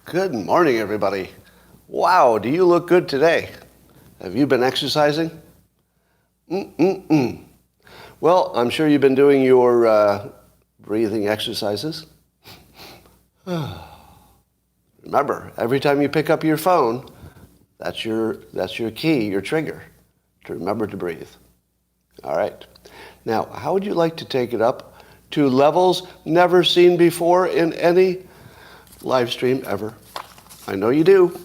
Good morning, everybody. Wow, do you look good today? Have you been exercising? Well, I'm sure you've been doing your breathing exercises. Remember, every time you pick up your phone, that's your key, your trigger, to remember to breathe. All right. Now, how would you like to take it up to levels never seen before in any live stream ever? I know you do.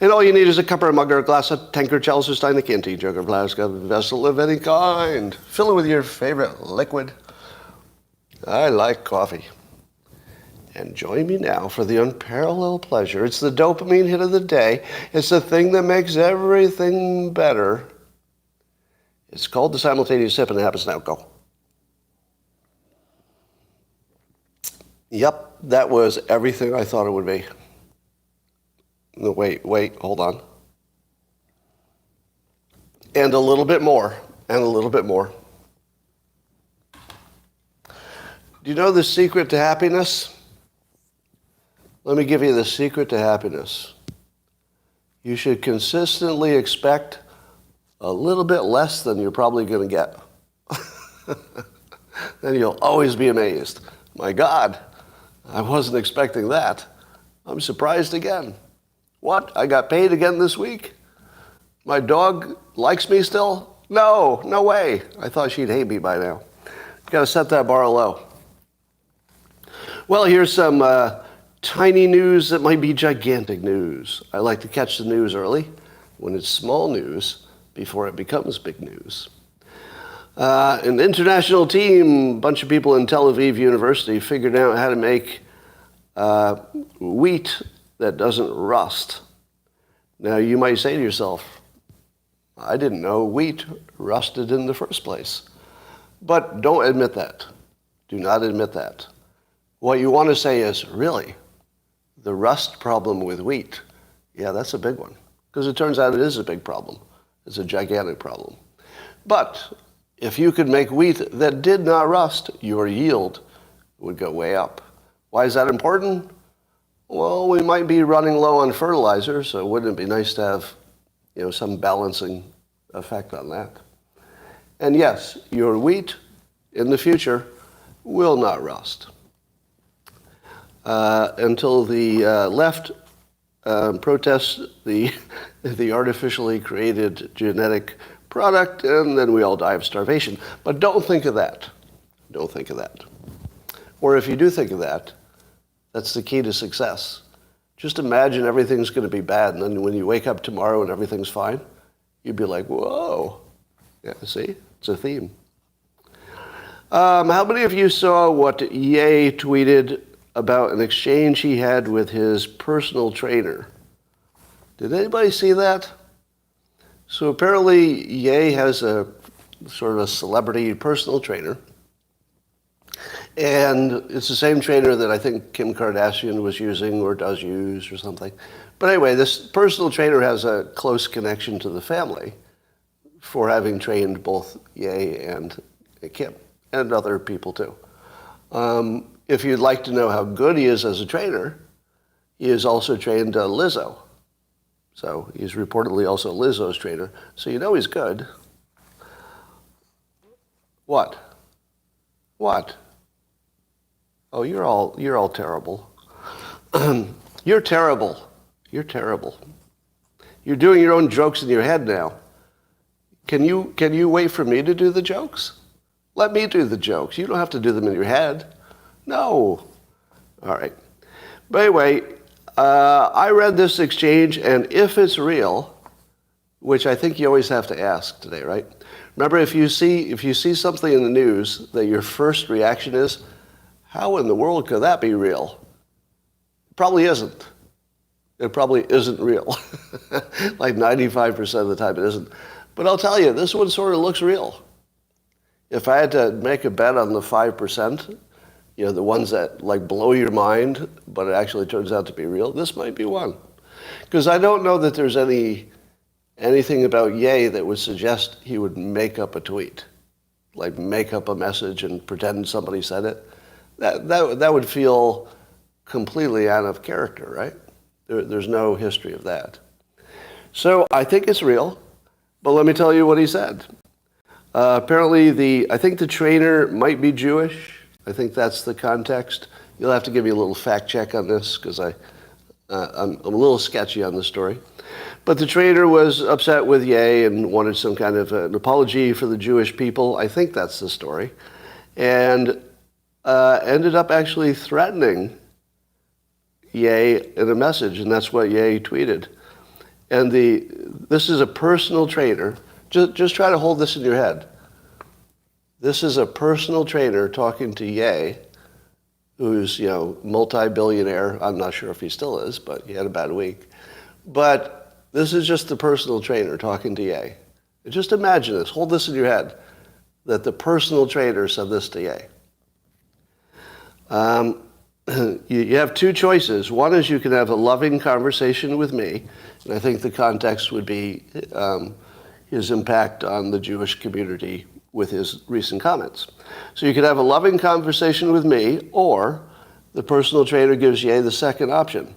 And all you need is a cup or a mug or a glass, a tankard, chalice or stein, a canteen, jug or flask, a vessel of any kind. Fill it with your favorite liquid. I like coffee. And join me now for the unparalleled pleasure. It's the dopamine hit of the day. It's the thing that makes everything better. It's called the simultaneous sip, and it happens now. Go. Yep, that was everything I thought it would be. No, wait, hold on. And a little bit more, and a little bit more. Do you know the secret to happiness? Let me give you the secret to happiness. You should consistently expect a little bit less than you're probably going to get. Then you'll always be amazed. My God, I wasn't expecting that. I'm surprised again. What? I got paid again this week? My dog likes me still? No way. I thought she'd hate me by now. Got to set that bar low. Well, here's some tiny news that might be gigantic news. I like to catch the news early when it's small news before it becomes big news. An international team, a bunch of people in Tel Aviv University figured out how to make wheat that doesn't rust. Now, you might say to yourself, I didn't know wheat rusted in the first place. But don't admit that. Do not admit that. What you want to say is, really, the rust problem with wheat, yeah, that's a big one. Because it turns out it is a big problem. It's a gigantic problem. But if you could make wheat that did not rust, your yield would go way up. Why is that important? Well, we might be running low on fertilizer, so wouldn't it be nice to have, some balancing effect on that? And yes, your wheat in the future will not rust. Until the left protests the artificially created genetic product, and then we all die of starvation. But don't think of that. Don't think of that. Or if you do think of that, that's the key to success. Just imagine everything's going to be bad, and then when you wake up tomorrow and everything's fine, you'd be like, whoa. Yeah, see? It's a theme. How many of you saw what Ye tweeted about an exchange he had with his personal trainer? Did anybody see that? So apparently Ye has a sort of a celebrity personal trainer. And it's the same trainer that I think Kim Kardashian was using or does use or something. But anyway, this personal trainer has a close connection to the family for having trained both Ye and Kim and other people too. If you'd like to know how good he is as a trainer, he has also trained Lizzo. So he's reportedly also Lizzo's trainer. So you know he's good. What? Oh, you're all terrible. You're terrible. You're terrible. You're doing your own jokes in your head now. Can you wait for me to do the jokes? Let me do the jokes. You don't have to do them in your head. No. All right. But anyway, I read this exchange, and if it's real, which I think you always have to ask today, right? Remember, if you see something in the news that your first reaction is, how in the world could that be real? It probably isn't. It probably isn't real. Like 95% of the time it isn't. But I'll tell you, this one sort of looks real. If I had to make a bet on the 5%, the ones that like blow your mind, but it actually turns out to be real, this might be one. Because I don't know that there's anything about Ye that would suggest he would make up a tweet, like make up a message and pretend somebody said it. That would feel completely out of character, right? There's no history of that. So I think it's real, but let me tell you what he said. Apparently, I think the trainer might be Jewish. I think that's the context. You'll have to give me a little fact check on this because I'm a little sketchy on the story. But the trainer was upset with Ye and wanted some kind of an apology for the Jewish people. I think that's the story. And ended up actually threatening Ye in a message, and that's what Ye tweeted. And this is a personal trainer. Just try to hold this in your head. This is a personal trainer talking to Ye, who's, multi-billionaire. I'm not sure if he still is, but he had a bad week. But this is just the personal trainer talking to Ye. Just imagine this. Hold this in your head, that the personal trainer said this to Ye. You have two choices. One is you can have a loving conversation with me, and I think the context would be his impact on the Jewish community with his recent comments. So you could have a loving conversation with me, or the personal trainer gives Ye the second option.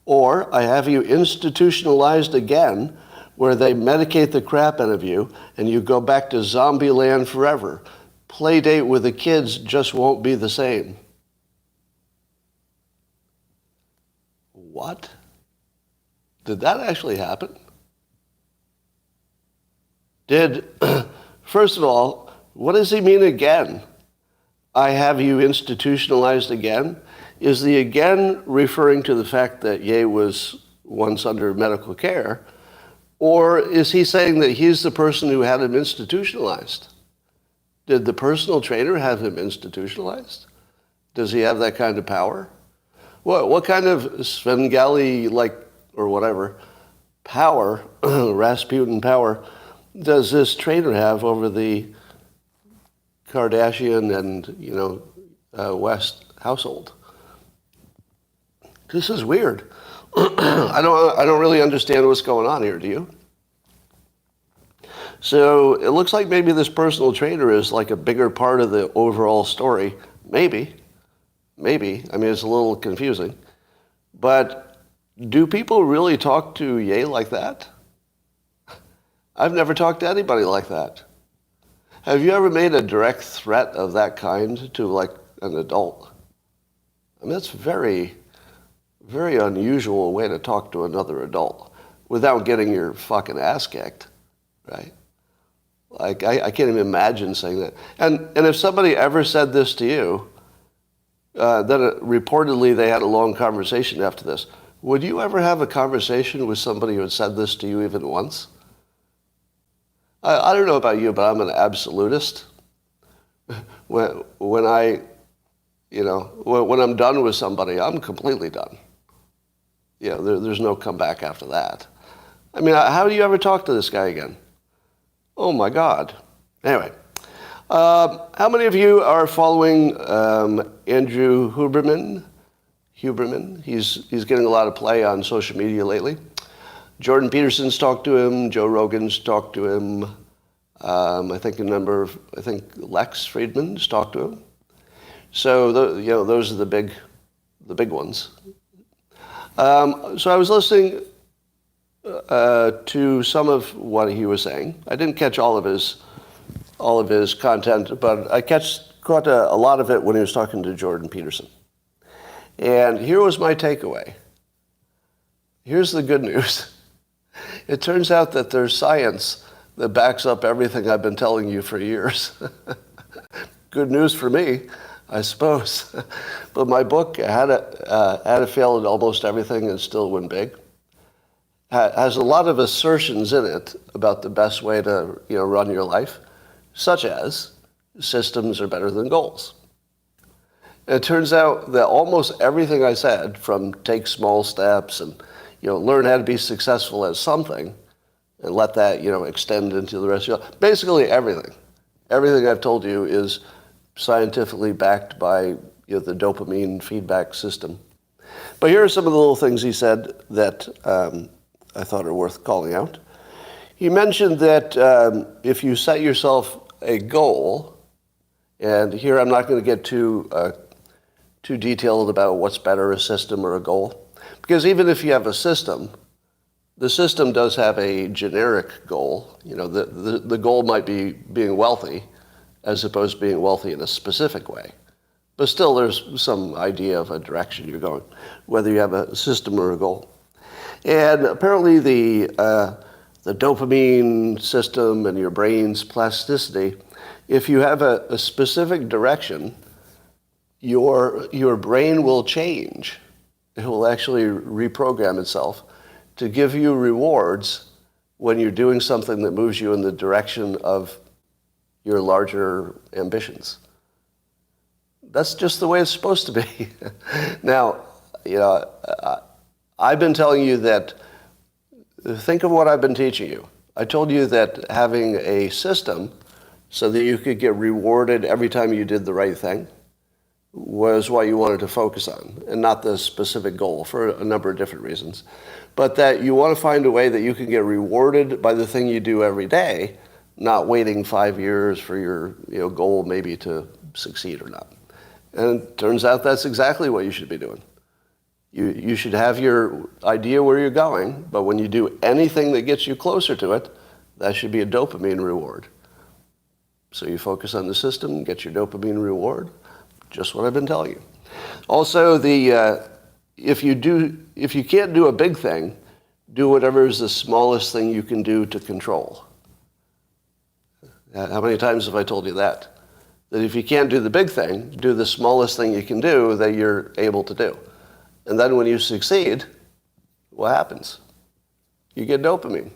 Or I have you institutionalized again, where they medicate the crap out of you, and you go back to zombie land forever. Play date with the kids just won't be the same. What? Did that actually happen? First of all, what does he mean again? I have you institutionalized again? Is the again referring to the fact that Ye was once under medical care? Or is he saying that he's the person who had him institutionalized? Did the personal trainer have him institutionalized? Does he have that kind of power? What kind of Svengali, or whatever, power, Rasputin power, does this trainer have over the Kardashian and, West household? This is weird. I don't really understand what's going on here, do you? So it looks like maybe this personal trainer is like a bigger part of the overall story. Maybe. I mean, it's a little confusing. But do people really talk to Ye like that? I've never talked to anybody like that. Have you ever made a direct threat of that kind to an adult? I mean, that's very, very unusual way to talk to another adult without getting your fucking ass kicked, right? I can't even imagine saying that. And if somebody ever said this to you, then reportedly they had a long conversation after this. Would you ever have a conversation with somebody who had said this to you even once? I don't know about you, but I'm an absolutist. When I'm done with somebody, I'm completely done. There's no comeback after that. I mean, how do you ever talk to this guy again? Oh my God. Anyway. How many of you are following Andrew Huberman? He's getting a lot of play on social media lately. Jordan Peterson's talked to him. Joe Rogan's talked to him. I think Lex Friedman's talked to him. So those are the big ones. So I was listening to some of what he was saying. I didn't catch all of his content, but I caught a lot of it when he was talking to Jordan Peterson. And here was my takeaway. Here's the good news. It turns out that there's science that backs up everything I've been telling you for years. Good news for me, I suppose. But my book, How to Fail at Almost Everything and Still Win Big, has a lot of assertions in it about the best way to run your life, such as systems are better than goals. And it turns out that almost everything I said, from take small steps and learn how to be successful at something, and let that extend into the rest of your life. Basically everything I've told you is scientifically backed by the dopamine feedback system. But here are some of the little things he said that I thought are worth calling out. He mentioned that if you set yourself a goal, and here I'm not going to get too detailed about what's better, a system or a goal, Because even if you have a system, the system does have a generic goal. You know, the goal might be being wealthy as opposed to being wealthy in a specific way. But still, there's some idea of a direction you're going, whether you have a system or a goal. And apparently the dopamine system and your brain's plasticity, if you have a specific direction, your brain will change. It will actually reprogram itself to give you rewards when you're doing something that moves you in the direction of your larger ambitions. That's just the way it's supposed to be. Now, you know, I've been telling you that, think of what I've been teaching you. I told you that having a system so that you could get rewarded every time you did the right thing was what you wanted to focus on, and not the specific goal for a number of different reasons. But that you want to find a way that you can get rewarded by the thing you do every day, not waiting 5 years for your goal maybe to succeed or not. And it turns out that's exactly what you should be doing. You should have your idea where you're going, but when you do anything that gets you closer to it, that should be a dopamine reward. So you focus on the system, get your dopamine reward, just what I've been telling you. Also, if you can't do a big thing, do whatever is the smallest thing you can do to control. How many times have I told you that? That if you can't do the big thing, do the smallest thing you can do that you're able to do. And then when you succeed, what happens? You get dopamine.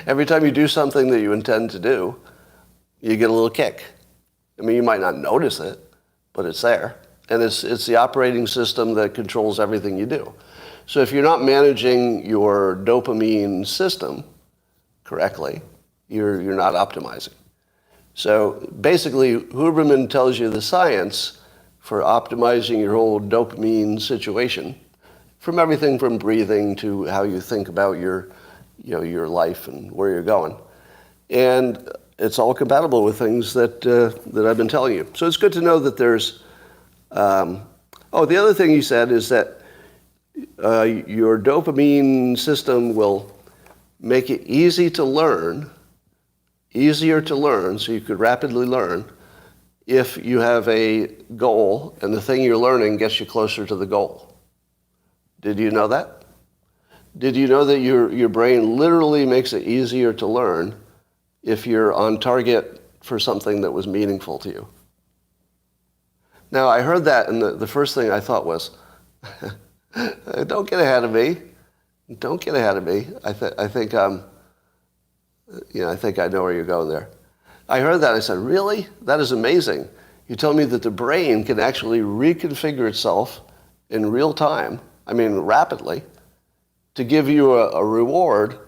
Every time you do something that you intend to do, you get a little kick. I mean, you might not notice it, but it's there. And it's the operating system that controls everything you do. So if you're not managing your dopamine system correctly, you're not optimizing. So basically, Huberman tells you the science for optimizing your whole dopamine situation, from everything from breathing to how you think about your life and where you're going. And it's all compatible with things that I've been telling you. So it's good to know that there's... the other thing he said is that your dopamine system will make it easier to learn, so you could rapidly learn, if you have a goal and the thing you're learning gets you closer to the goal. Did you know that? Did you know that your brain literally makes it easier to learn if you're on target for something that was meaningful to you? Now, I heard that, and the first thing I thought was, don't get ahead of me. Don't get ahead of me. I think I know where you're going there. I heard that. I said, really? That is amazing. You tell me that the brain can actually reconfigure itself in real time, rapidly, to give you a reward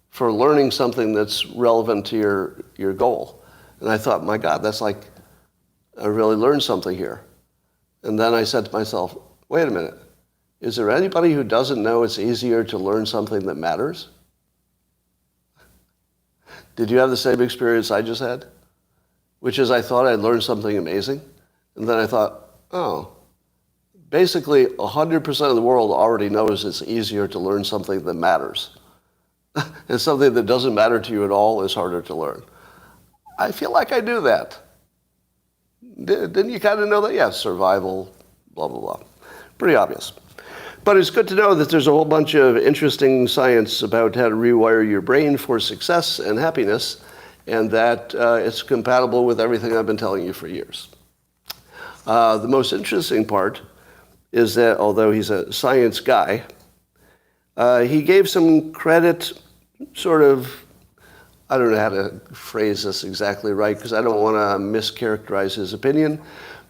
for learning something that's relevant to your goal. And I thought, my God, that's like, I really learned something here. And then I said to myself, wait a minute. Is there anybody who doesn't know it's easier to learn something that matters? Did you have the same experience I just had? Which is, I thought I'd learned something amazing. And then I thought, basically 100% of the world already knows it's easier to learn something that matters. And something that doesn't matter to you at all is harder to learn. I feel like I knew that. Didn't you kind of know that? Yeah, survival, blah, blah, blah. Pretty obvious. But it's good to know that there's a whole bunch of interesting science about how to rewire your brain for success and happiness, and that it's compatible with everything I've been telling you for years. The most interesting part is that, although he's a science guy, he gave some credit, sort of, I don't know how to phrase this exactly right, because I don't want to mischaracterize his opinion,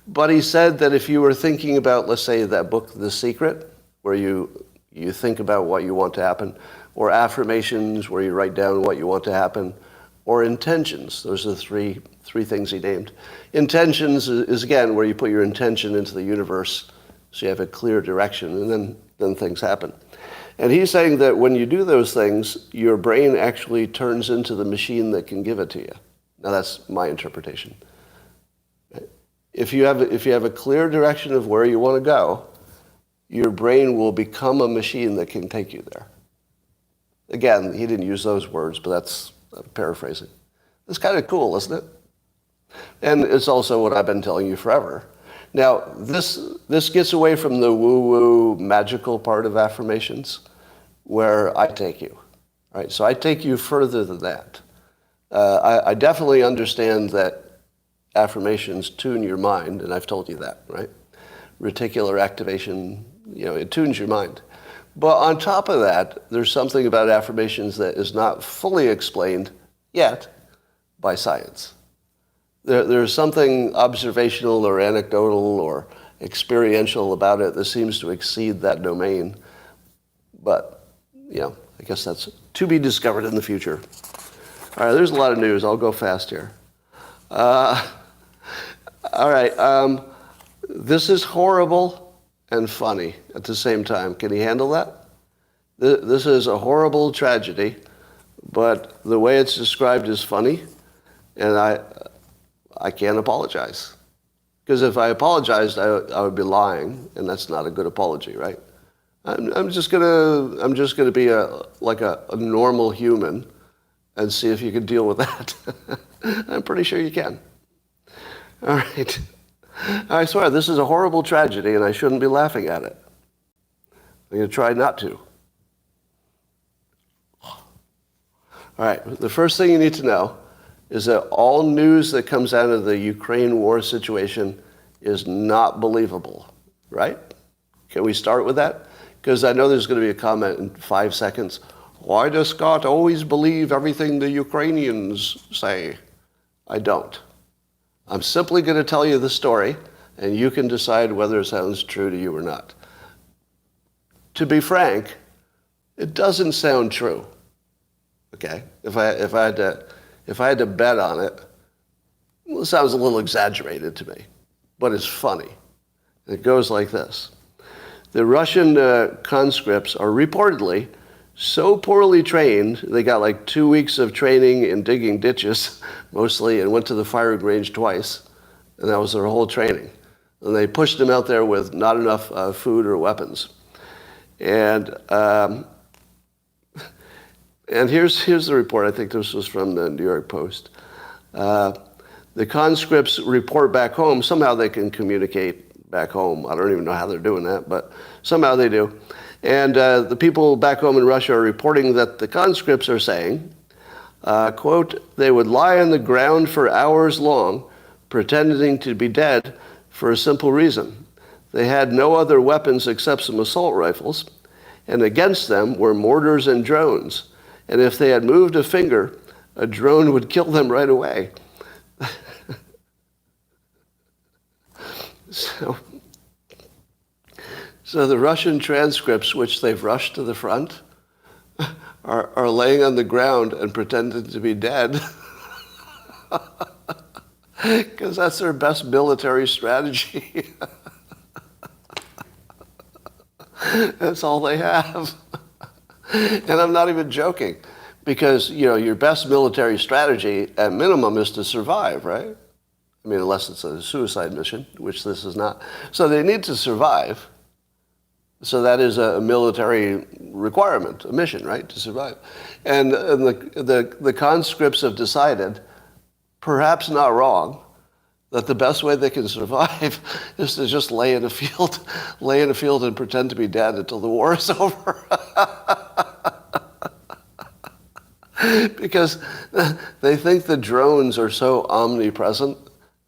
but he said that if you were thinking about, let's say, that book, The Secret, where you think about what you want to happen, or affirmations, where you write down what you want to happen, or intentions. Those are the three things he named. Intentions is again where you put your intention into the universe, so you have a clear direction, and then things happen. And he's saying that when you do those things, your brain actually turns into the machine that can give it to you. Now that's my interpretation. If you have a clear direction of where you want to go, your brain will become a machine that can take you there. Again, he didn't use those words, but that's paraphrasing. It's kind of cool, isn't it? And it's also what I've been telling you forever. Now, this gets away from the woo-woo magical part of affirmations, where I take you. Right? So I take you further than that. I definitely understand that affirmations tune your mind, and I've told you that, right? Reticular activation, it tunes your mind. But on top of that, there's something about affirmations that is not fully explained yet by science. There's something observational or anecdotal or experiential about it that seems to exceed that domain. But, I guess that's to be discovered in the future. All right, there's a lot of news. I'll go fast here. All right, this is horrible and funny at the same time. Can you handle that? This is a horrible tragedy, but the way it's described is funny, and I can't apologize. Because if I apologized, I would be lying, and that's not a good apology, right? I'm just gonna be like a normal human and see if you can deal with that. I'm pretty sure you can. All right. I swear, this is a horrible tragedy, and I shouldn't be laughing at it. I'm going to try not to. All right. The first thing you need to know is that all news that comes out of the Ukraine war situation is not believable, right? Can we start with that? Because I know there's going to be a comment in 5 seconds. Why does Scott always believe everything the Ukrainians say? I don't. I'm simply going to tell you the story, and you can decide whether it sounds true to you or not. To be frank, it doesn't sound true. Okay? If I had to bet on it, well, it sounds a little exaggerated to me, but it's funny. It goes like this. The Russian conscripts are reportedly so poorly trained, they got like 2 weeks of training in digging ditches, mostly, and went to the firing range twice, and that was their whole training. And they pushed them out there with not enough food or weapons. And here's the report. I think this was from the New York Post. The conscripts report back home. Somehow they can communicate back home. I don't even know how they're doing that, but somehow they do. And the people back home in Russia are reporting that the conscripts are saying, quote, they would lie on the ground for hours long, pretending to be dead for a simple reason. They had no other weapons except some assault rifles, and against them were mortars and drones. And if they had moved a finger, a drone would kill them right away. So the Russian transcripts, which they've rushed to the front, are laying on the ground and pretending to be dead. Because that's their best military strategy. That's all they have. And I'm not even joking. Because, your best military strategy, at minimum, is to survive, right? I mean, unless it's a suicide mission, which this is not. So they need to survive. So that is a military requirement, a mission, right, to survive. And the conscripts have decided, perhaps not wrong, that the best way they can survive is to just lay in a field and pretend to be dead until the war is over. Because they think the drones are so omnipresent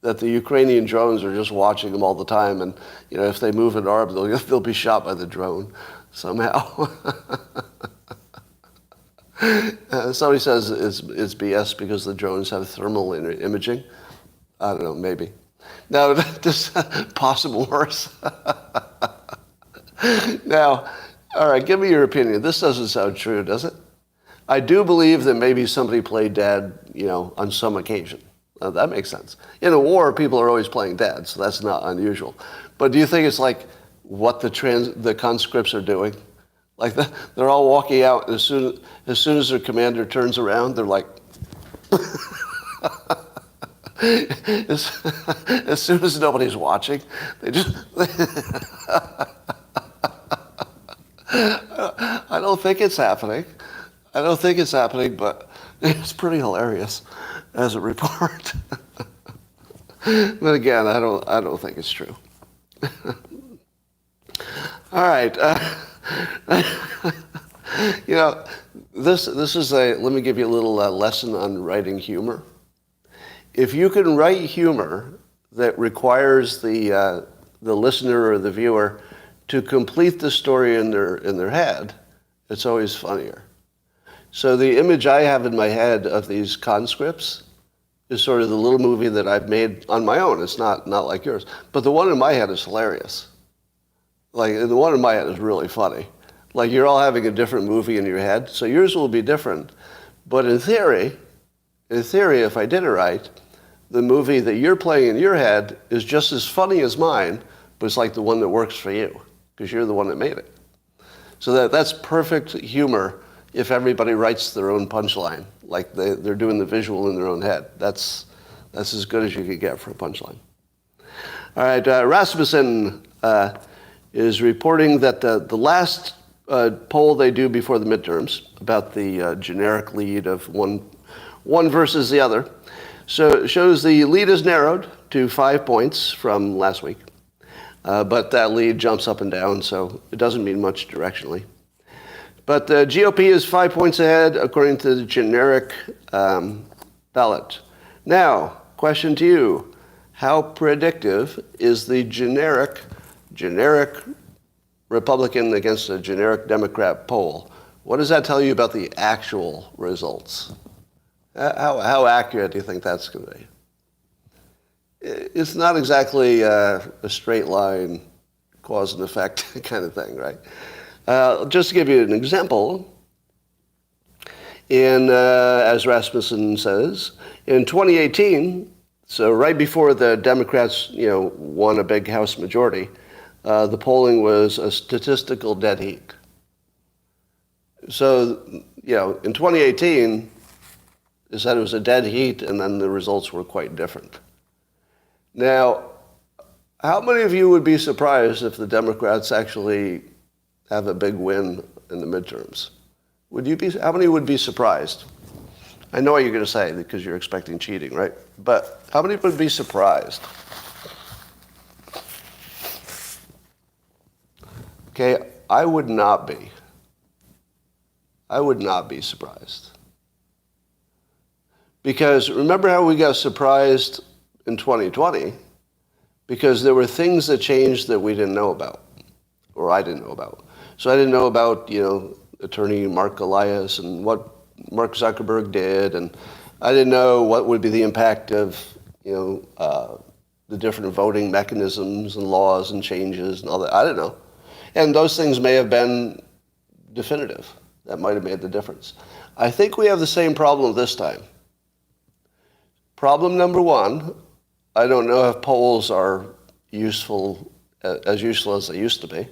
that the Ukrainian drones are just watching them all the time, and if they move an arm, they'll be shot by the drone somehow. Somebody says it's BS because the drones have thermal imaging. I don't know, maybe. Now, this possible worse. Now, all right, give me your opinion. This doesn't sound true, does it? I do believe that maybe somebody played dead, on some occasion. That makes sense. In a war, people are always playing dead, so that's not unusual. But do you think it's like what the conscripts are doing? Like they're all walking out, and as soon as their commander turns around, they're like, as soon as nobody's watching, they just I don't think it's happening. I don't think it's happening, but it's pretty hilarious as a report. But again, I don't think it's true. All right. This is let me give you a little lesson on writing humor. If you can write humor that requires the listener or the viewer to complete the story in their head, it's always funnier. So the image I have in my head of these conscripts is sort of the little movie that I've made on my own. It's not like yours. But the one in my head is hilarious. Like, the one in my head is really funny. Like, you're all having a different movie in your head, so yours will be different. But in theory, if I did it right, the movie that you're playing in your head is just as funny as mine, but it's like the one that works for you, because you're the one that made it. So that's perfect humor if everybody writes their own punchline, like they're doing the visual in their own head. That's as good as you could get for a punchline. All right, Rasmussen is reporting that the last poll they do before the midterms about the generic lead of one versus the other, so it shows the lead is narrowed to 5 points from last week, but that lead jumps up and down, so it doesn't mean much directionally. But the GOP is 5 points ahead according to the generic ballot. Now, question to you: how predictive is the generic Republican against a generic Democrat poll? What does that tell you about the actual results? How accurate do you think that's going to be? It's not exactly a straight line, cause and effect kind of thing, right? Just to give you an example, as Rasmussen says, in 2018, so right before the Democrats, won a big House majority, the polling was a statistical dead heat. So, in 2018, they said it was a dead heat, and then the results were quite different. Now, how many of you would be surprised if the Democrats actually have a big win in the midterms? How many would be surprised? I know what you're going to say because you're expecting cheating, right? But how many would be surprised? Okay, I would not be. I would not be surprised. Because remember how we got surprised in 2020? Because there were things that changed that we didn't know about, or I didn't know about. So I didn't know about, attorney Mark Elias and what Mark Zuckerberg did, and I didn't know what would be the impact of, the different voting mechanisms and laws and changes and all that. I didn't know. And those things may have been definitive. That might have made the difference. I think we have the same problem this time. Problem number one, I don't know if polls are useful as they used to be.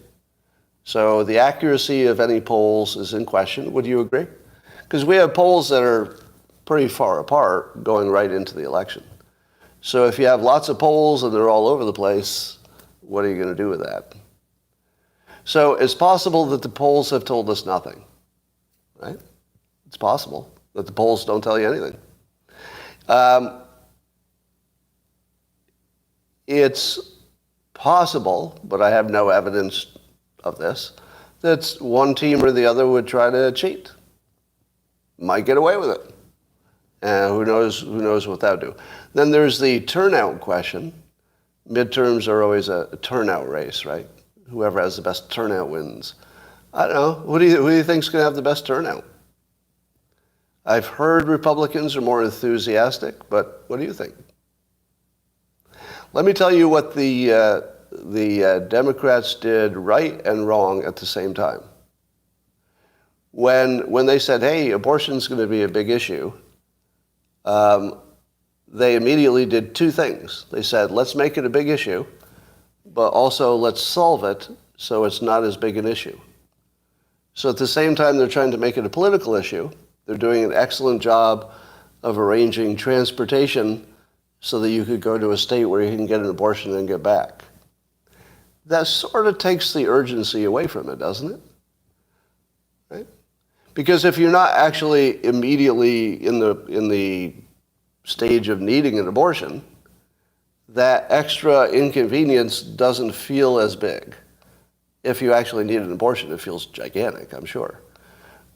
So the accuracy of any polls is in question. Would you agree? Because we have polls that are pretty far apart going right into the election. So if you have lots of polls and they're all over the place, what are you going to do with that? So it's possible that the polls have told us nothing, right? It's possible that the polls don't tell you anything. It's possible, but I have no evidence of this, that one team or the other would try to cheat. Might get away with it. And who knows what that would do. Then there's the turnout question. Midterms are always a turnout race, right? Whoever has the best turnout wins. I don't know. Who do you think's going to have the best turnout? I've heard Republicans are more enthusiastic, but what do you think? Let me tell you what the Democrats did right and wrong at the same time. When they said, hey, abortion's going to be a big issue, they immediately did two things. They said, let's make it a big issue, but also let's solve it so it's not as big an issue. So at the same time they're trying to make it a political issue, they're doing an excellent job of arranging transportation so that you could go to a state where you can get an abortion and get back. That sort of takes the urgency away from it, doesn't it? right? Because if you're not actually immediately in the stage of needing an abortion, that extra inconvenience doesn't feel as big. If you actually need an abortion, it feels gigantic, I'm sure.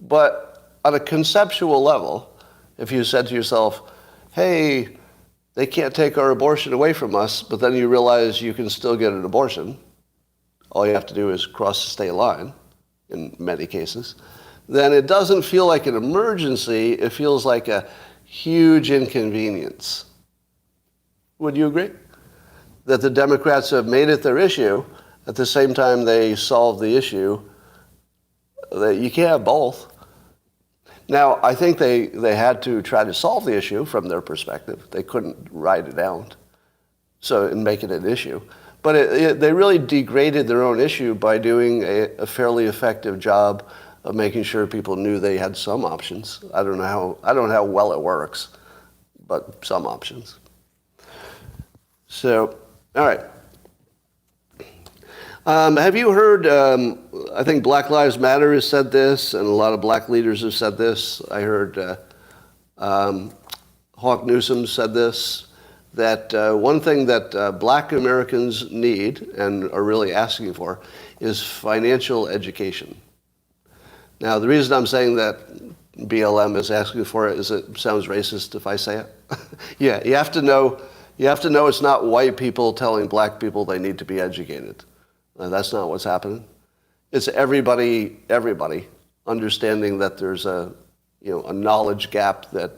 But on a conceptual level, if you said to yourself, hey, they can't take our abortion away from us, but then you realize you can still get an abortion, all you have to do is cross the state line, in many cases, then it doesn't feel like an emergency, it feels like a huge inconvenience. Would you agree? That the Democrats have made it their issue, at the same time they solve the issue, that you can't have both. Now, I think they had to try to solve the issue from their perspective. They couldn't write it out and make it an issue. But they really degraded their own issue by doing a fairly effective job of making sure people knew they had some options. I don't know how well it works, but some options. So, all right. Have you heard, I think Black Lives Matter has said this, and a lot of black leaders have said this. I heard Hawk Newsom said this, that one thing that black Americans need and are really asking for is financial education. Now, the reason I'm saying that BLM is asking for it is it sounds racist if I say it. Yeah, you have to know it's not white people telling black people they need to be educated. That's not what's happening. It's everybody understanding that there's a knowledge gap that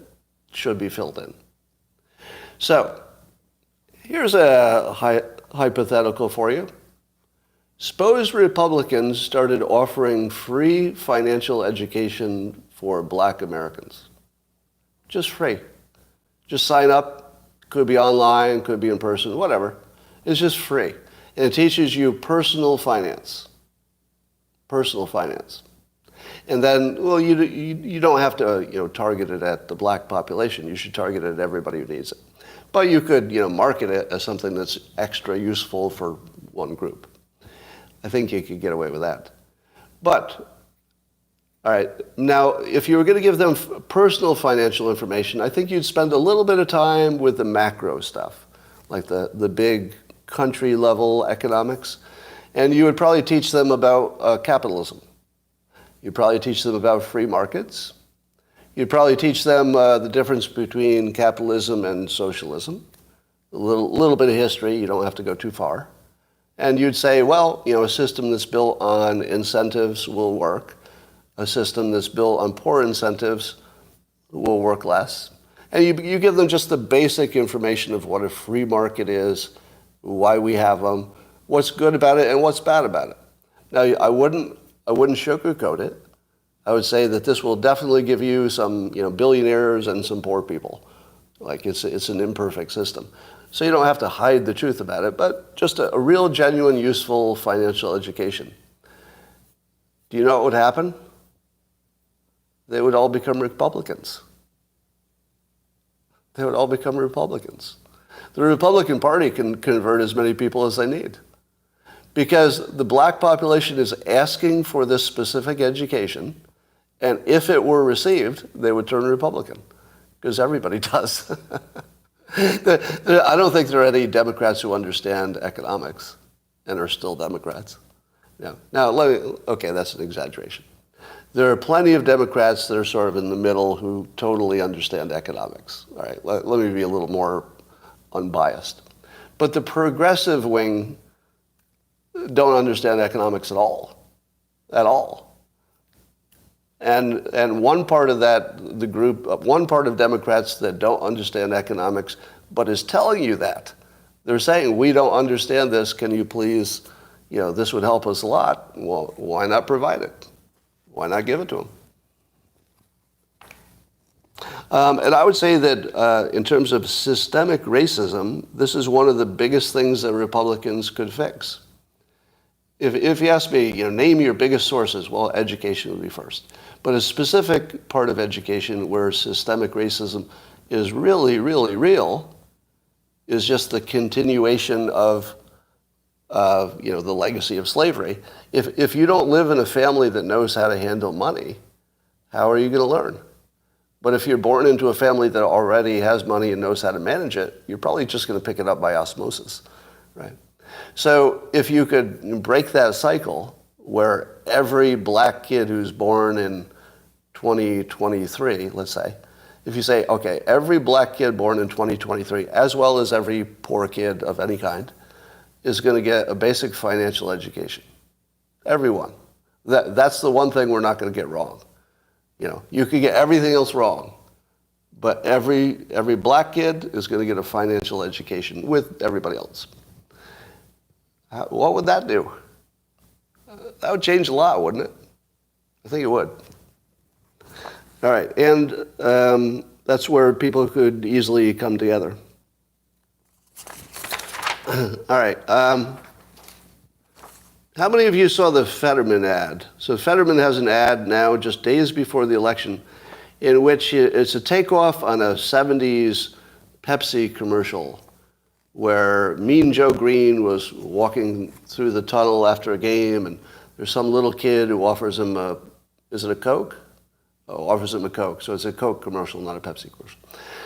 should be filled in. So, here's a hypothetical for you. Suppose Republicans started offering free financial education for black Americans. Just free. Just sign up. Could be online, could be in person, whatever. It's just free. And it teaches you personal finance. Personal finance. And then, well, you don't have to target it at the black population. You should target it at everybody who needs it. But you could market it as something that's extra useful for one group. I think you could get away with that. But, all right, now, if you were going to give them personal financial information, I think you'd spend a little bit of time with the macro stuff, like the big country-level economics. And you would probably teach them about capitalism. You'd probably teach them about free markets. You'd probably teach them the difference between capitalism and socialism. A little bit of history, you don't have to go too far. And you'd say, well, a system that's built on incentives will work. A system that's built on poor incentives will work less. And you give them just the basic information of what a free market is, why we have them, what's good about it, and what's bad about it. Now, I wouldn't sugarcoat it. I would say that this will definitely give you some, billionaires and some poor people. Like it's an imperfect system. So you don't have to hide the truth about it, but just a real, genuine, useful financial education. Do you know what would happen? They would all become Republicans. They would all become Republicans. The Republican Party can convert as many people as they need. Because the black population is asking for this specific education, and if it were received, they would turn Republican, because everybody does. I don't think there are any Democrats who understand economics and are still Democrats. No. Now, that's an exaggeration. There are plenty of Democrats that are sort of in the middle who totally understand economics. All right, let me be a little more unbiased. But the progressive wing don't understand economics at all. At all. And one part of one part of Democrats that don't understand economics, but is telling you that. They're saying, we don't understand this, can you please, this would help us a lot. Well, why not provide it? Why not give it to them? And I would say that in terms of systemic racism, this is one of the biggest things that Republicans could fix. If you ask me, name your biggest sources, well, education would be first. But a specific part of education where systemic racism is really, really real is just the continuation of the legacy of slavery. If you don't live in a family that knows how to handle money, how are you going to learn? But if you're born into a family that already has money and knows how to manage it, you're probably just going to pick it up by osmosis, right? So if you could break that cycle where every black kid who's born in 2023, let's say, if you say, okay, every black kid born in 2023, as well as every poor kid of any kind, is going to get a basic financial education. Everyone. That's the one thing we're not going to get wrong. You could get everything else wrong, but every black kid is going to get a financial education with everybody else. What would that do? That would change a lot, wouldn't it? I think it would. All right, and that's where people could easily come together. All right. How many of you saw the Fetterman ad? So Fetterman has an ad now, just days before the election, in which it's a takeoff on a 70s Pepsi commercial where Mean Joe Green was walking through the tunnel after a game, and there's some little kid who offers him is it a Coke? Oh, offers him a Coke. So it's a Coke commercial, not a Pepsi commercial.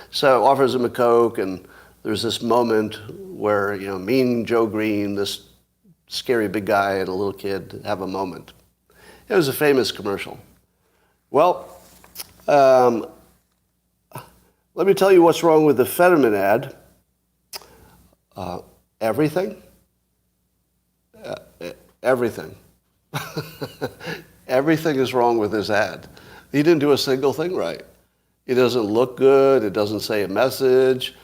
So offers him a Coke, and there's this moment where, Mean Joe Green, this scary big guy and a little kid have a moment. It was a famous commercial. Well, let me tell you what's wrong with the Fetterman ad. Everything. Everything. Everything is wrong with this ad. He didn't do a single thing right. It doesn't look good. It doesn't say a message.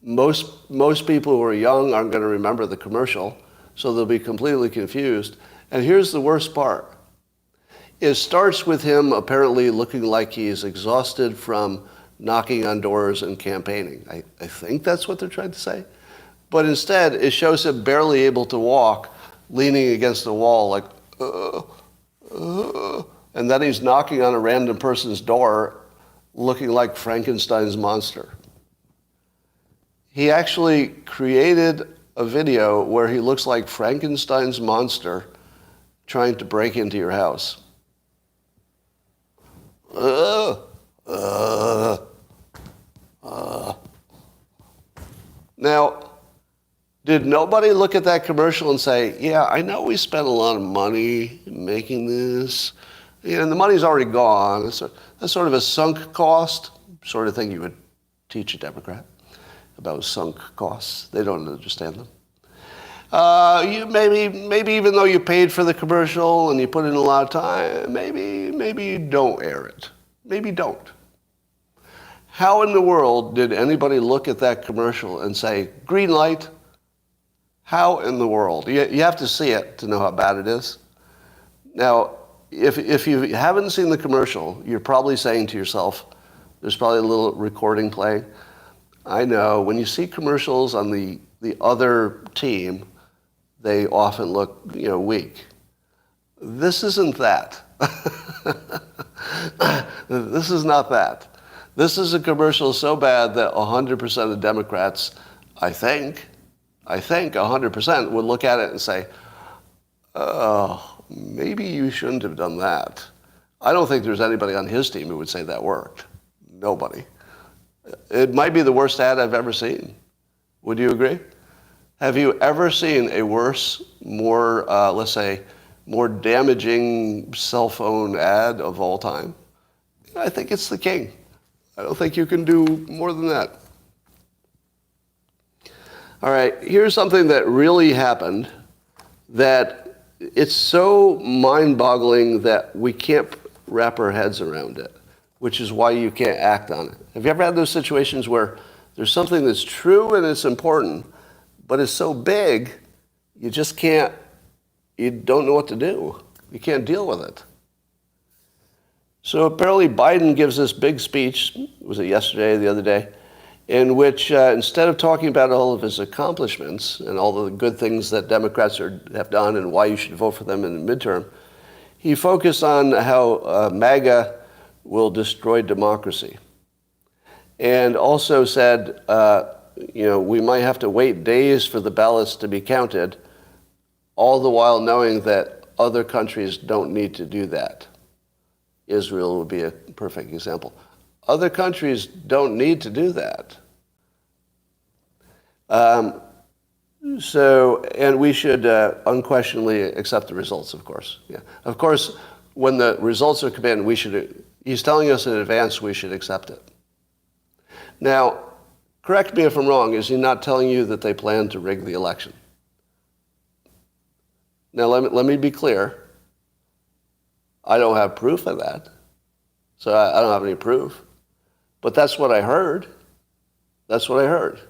Most people who are young aren't going to remember the commercial, so they'll be completely confused. And here's the worst part. It starts with him apparently looking like he's exhausted from knocking on doors and campaigning. I think that's what they're trying to say. But instead, it shows him barely able to walk, leaning against the wall like, and then he's knocking on a random person's door looking like Frankenstein's monster. He actually created a video where he looks like Frankenstein's monster trying to break into your house. Now, did nobody look at that commercial and say, yeah, I know we spent a lot of money making this, and the money's already gone. That's sort of a sunk cost, sort of thing you would teach a Democrat about sunk costs. They don't understand them. Maybe even though you paid for the commercial and you put in a lot of time, maybe don't air it. Maybe don't. How in the world did anybody look at that commercial and say, green light? How in the world? You have to see it to know how bad it is. Now, if you haven't seen the commercial, you're probably saying to yourself, there's probably a little recording playing. I know, when you see commercials on the other team, they often look, weak. This isn't that. This is not that. This is a commercial so bad that 100% of Democrats, I think 100% would look at it and say, oh, maybe you shouldn't have done that. I don't think there's anybody on his team who would say that worked. Nobody. It might be the worst ad I've ever seen. Would you agree? Have you ever seen a worse, more, let's say, more damaging cell phone ad of all time? I think it's the king. I don't think you can do more than that. All right, here's something that really happened that it's so mind-boggling that we can't wrap our heads around it, which is why you can't act on it. Have you ever had those situations where there's something that's true and it's important, but it's so big, you just can't, you don't know what to do. You can't deal with it. So apparently Biden gives this big speech, was it yesterday or the other day, in which instead of talking about all of his accomplishments and all the good things that Democrats have done and why you should vote for them in the midterm, he focused on how MAGA will destroy democracy. And also said, we might have to wait days for the ballots to be counted. all the while knowing that other countries don't need to do that. Israel would be a perfect example. Other countries don't need to do that. And we should unquestionably accept the results, of course. Yeah. Of course, when the results are come in, he's telling us in advance we should accept it. Now, correct me if I'm wrong, is he not telling you that they plan to rig the election? Now, let me be clear. I don't have proof of that. So I don't have any proof. But that's what I heard. That's what I heard.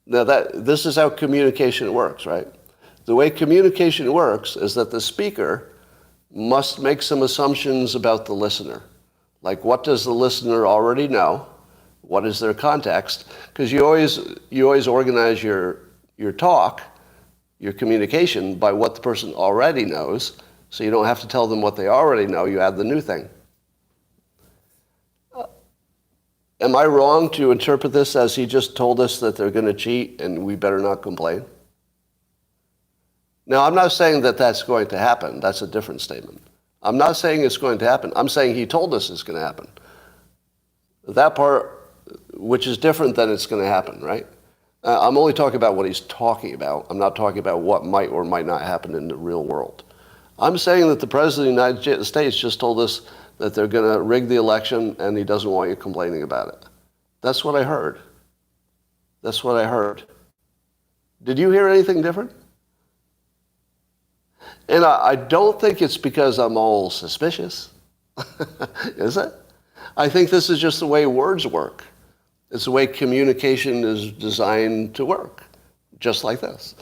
Now, this is how communication works, right? The way communication works is that the speaker must make some assumptions about the listener. Like, what does the listener already know? What is their context? Because you always organize your talk, your communication, by what the person already knows, so you don't have to tell them what they already know, you add the new thing. Am I wrong to interpret this as he just told us that they're going to cheat and we better not complain? Now, I'm not saying that that's going to happen. That's a different statement. I'm not saying it's going to happen. I'm saying he told us it's going to happen. That part, which is different than it's going to happen, right? I'm only talking about what he's talking about. I'm not talking about what might or might not happen in the real world. I'm saying that the President of the United States just told us that they're going to rig the election and he doesn't want you complaining about it. That's what I heard. That's what I heard. Did you hear anything different? And I don't think it's because I'm all suspicious. Is it? I think this is just the way words work. It's the way communication is designed to work, just like this.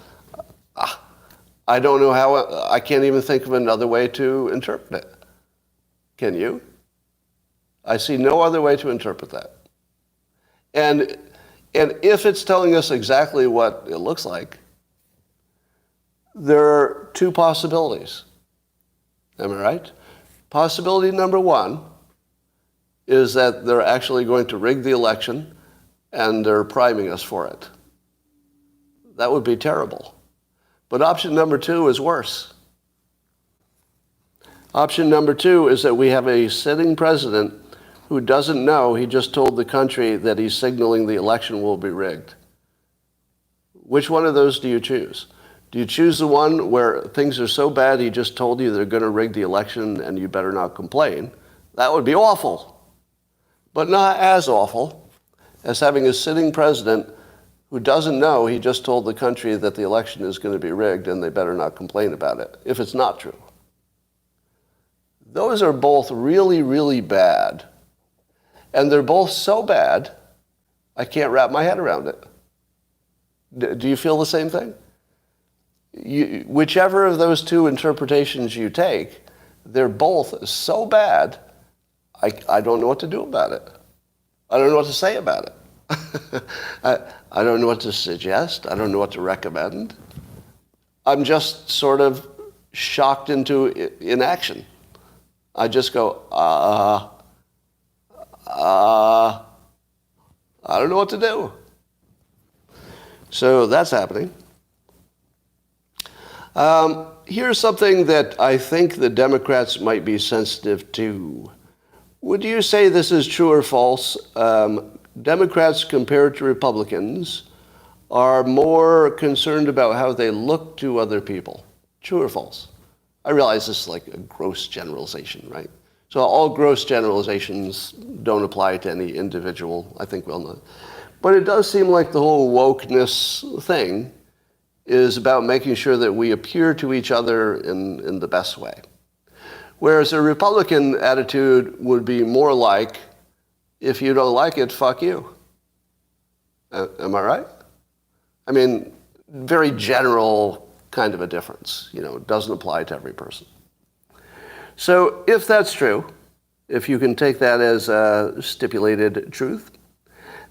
I don't know how, I can't even think of another way to interpret it. Can you? I see no other way to interpret that. And if it's telling us exactly what it looks like, there are two possibilities. Am I right? Possibility number one is that they're actually going to rig the election and they're priming us for it. That would be terrible. But option number two is worse. Option number two is that we have a sitting president who doesn't know he just told the country that he's signaling the election will be rigged. Which one of those do you choose? Do you choose the one where things are so bad he just told you they're going to rig the election and you better not complain? That would be awful. But not as awful as having a sitting president who doesn't know he just told the country that the election is going to be rigged and they better not complain about it, if it's not true. Those are both really, really bad. And they're both so bad, I can't wrap my head around it. Do you feel the same thing? Whichever of those two interpretations you take, they're both so bad, I don't know what to do about it. I don't know what to say about it. I don't know what to suggest. I don't know what to recommend. I'm just sort of shocked into inaction. I just go, I don't know what to do. So that's happening. Here's something that I think the Democrats might be sensitive to. Would you say this is true or false? Democrats, compared to Republicans, are more concerned about how they look to other people. True or false? I realize this is like a gross generalization, right? So all gross generalizations don't apply to any individual, I think we'll know. But it does seem like the whole wokeness thing is about making sure that we appear to each other in the best way. Whereas a Republican attitude would be more like, if you don't like it, fuck you. Am I right? I mean, very general kind of a difference. You know, it doesn't apply to every person. So if that's true, if you can take that as stipulated truth,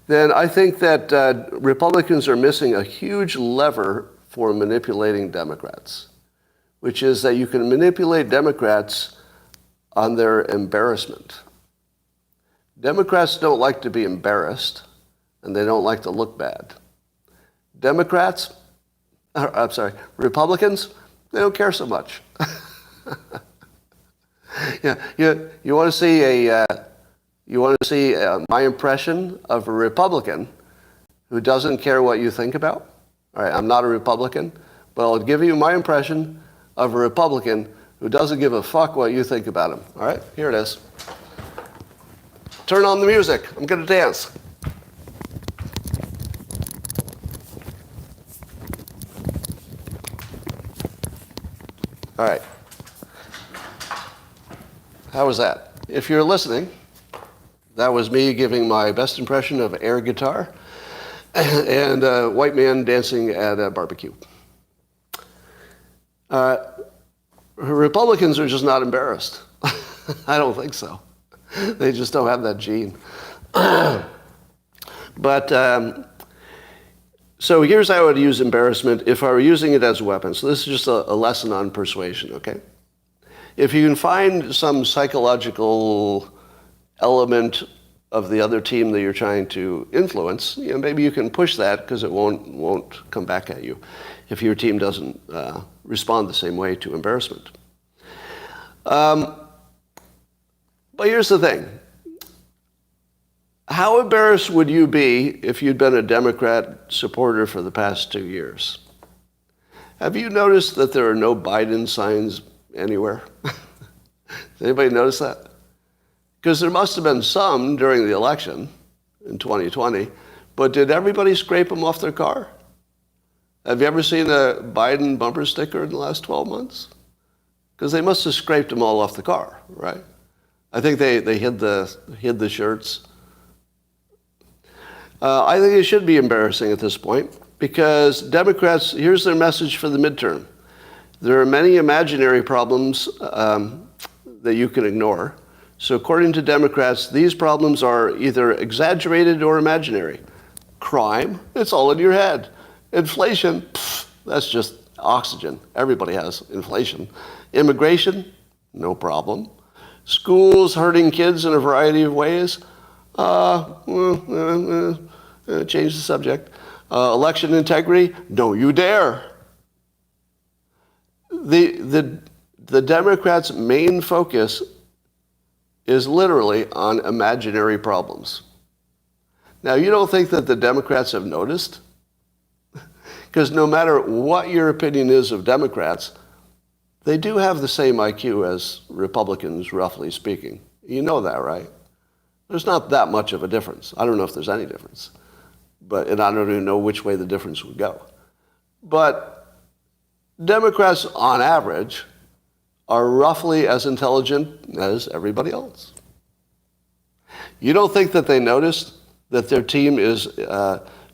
then I think that Republicans are missing a huge lever for manipulating Democrats, which is that you can manipulate Democrats on their embarrassment. Democrats don't like to be embarrassed, and they don't like to look bad. Republicans, They don't care so much. Yeah, you want to see my impression of a Republican who doesn't care what you think about? All right, I'm not a Republican, but I'll give you my impression of a Republican who doesn't give a fuck what you think about him. All right, here it is. Turn on the music. I'm going to dance. All right. How was that? If you're listening, that was me giving my best impression of air guitar and a white man dancing at a barbecue. Republicans are just not embarrassed. I don't think so. They just don't have that gene. But so here's how I would use embarrassment if I were using it as a weapon. So this is just a lesson on persuasion, okay? If you can find some psychological element of the other team that you're trying to influence, maybe you can push that because it won't come back at you if your team doesn't respond the same way to embarrassment. But here's the thing. How embarrassed would you be if you'd been a Democrat supporter for the past 2 years? Have you noticed that there are no Biden signs anywhere? Did anybody notice that? Because there must have been some during the election in 2020, but did everybody scrape them off their car? Have you ever seen a Biden bumper sticker in the last 12 months? Because they must have scraped them all off the car, right? I think they hid the shirts. I think it should be embarrassing at this point because Democrats, here's their message for the midterm. There are many imaginary problems that you can ignore. So according to Democrats, these problems are either exaggerated or imaginary. Crime, it's all in your head. Inflation, that's just oxygen. Everybody has inflation. Immigration, no problem. Schools hurting kids in a variety of ways. Change the subject. Election integrity, don't you dare. The Democrats' main focus is literally on imaginary problems. Now, you don't think that the Democrats have noticed? Because no matter what your opinion is of Democrats, they do have the same IQ as Republicans, roughly speaking. You know that, right? There's not that much of a difference. I don't know if there's any difference. And I don't even know which way the difference would go. But Democrats, on average, are roughly as intelligent as everybody else. You don't think that they noticed that their team is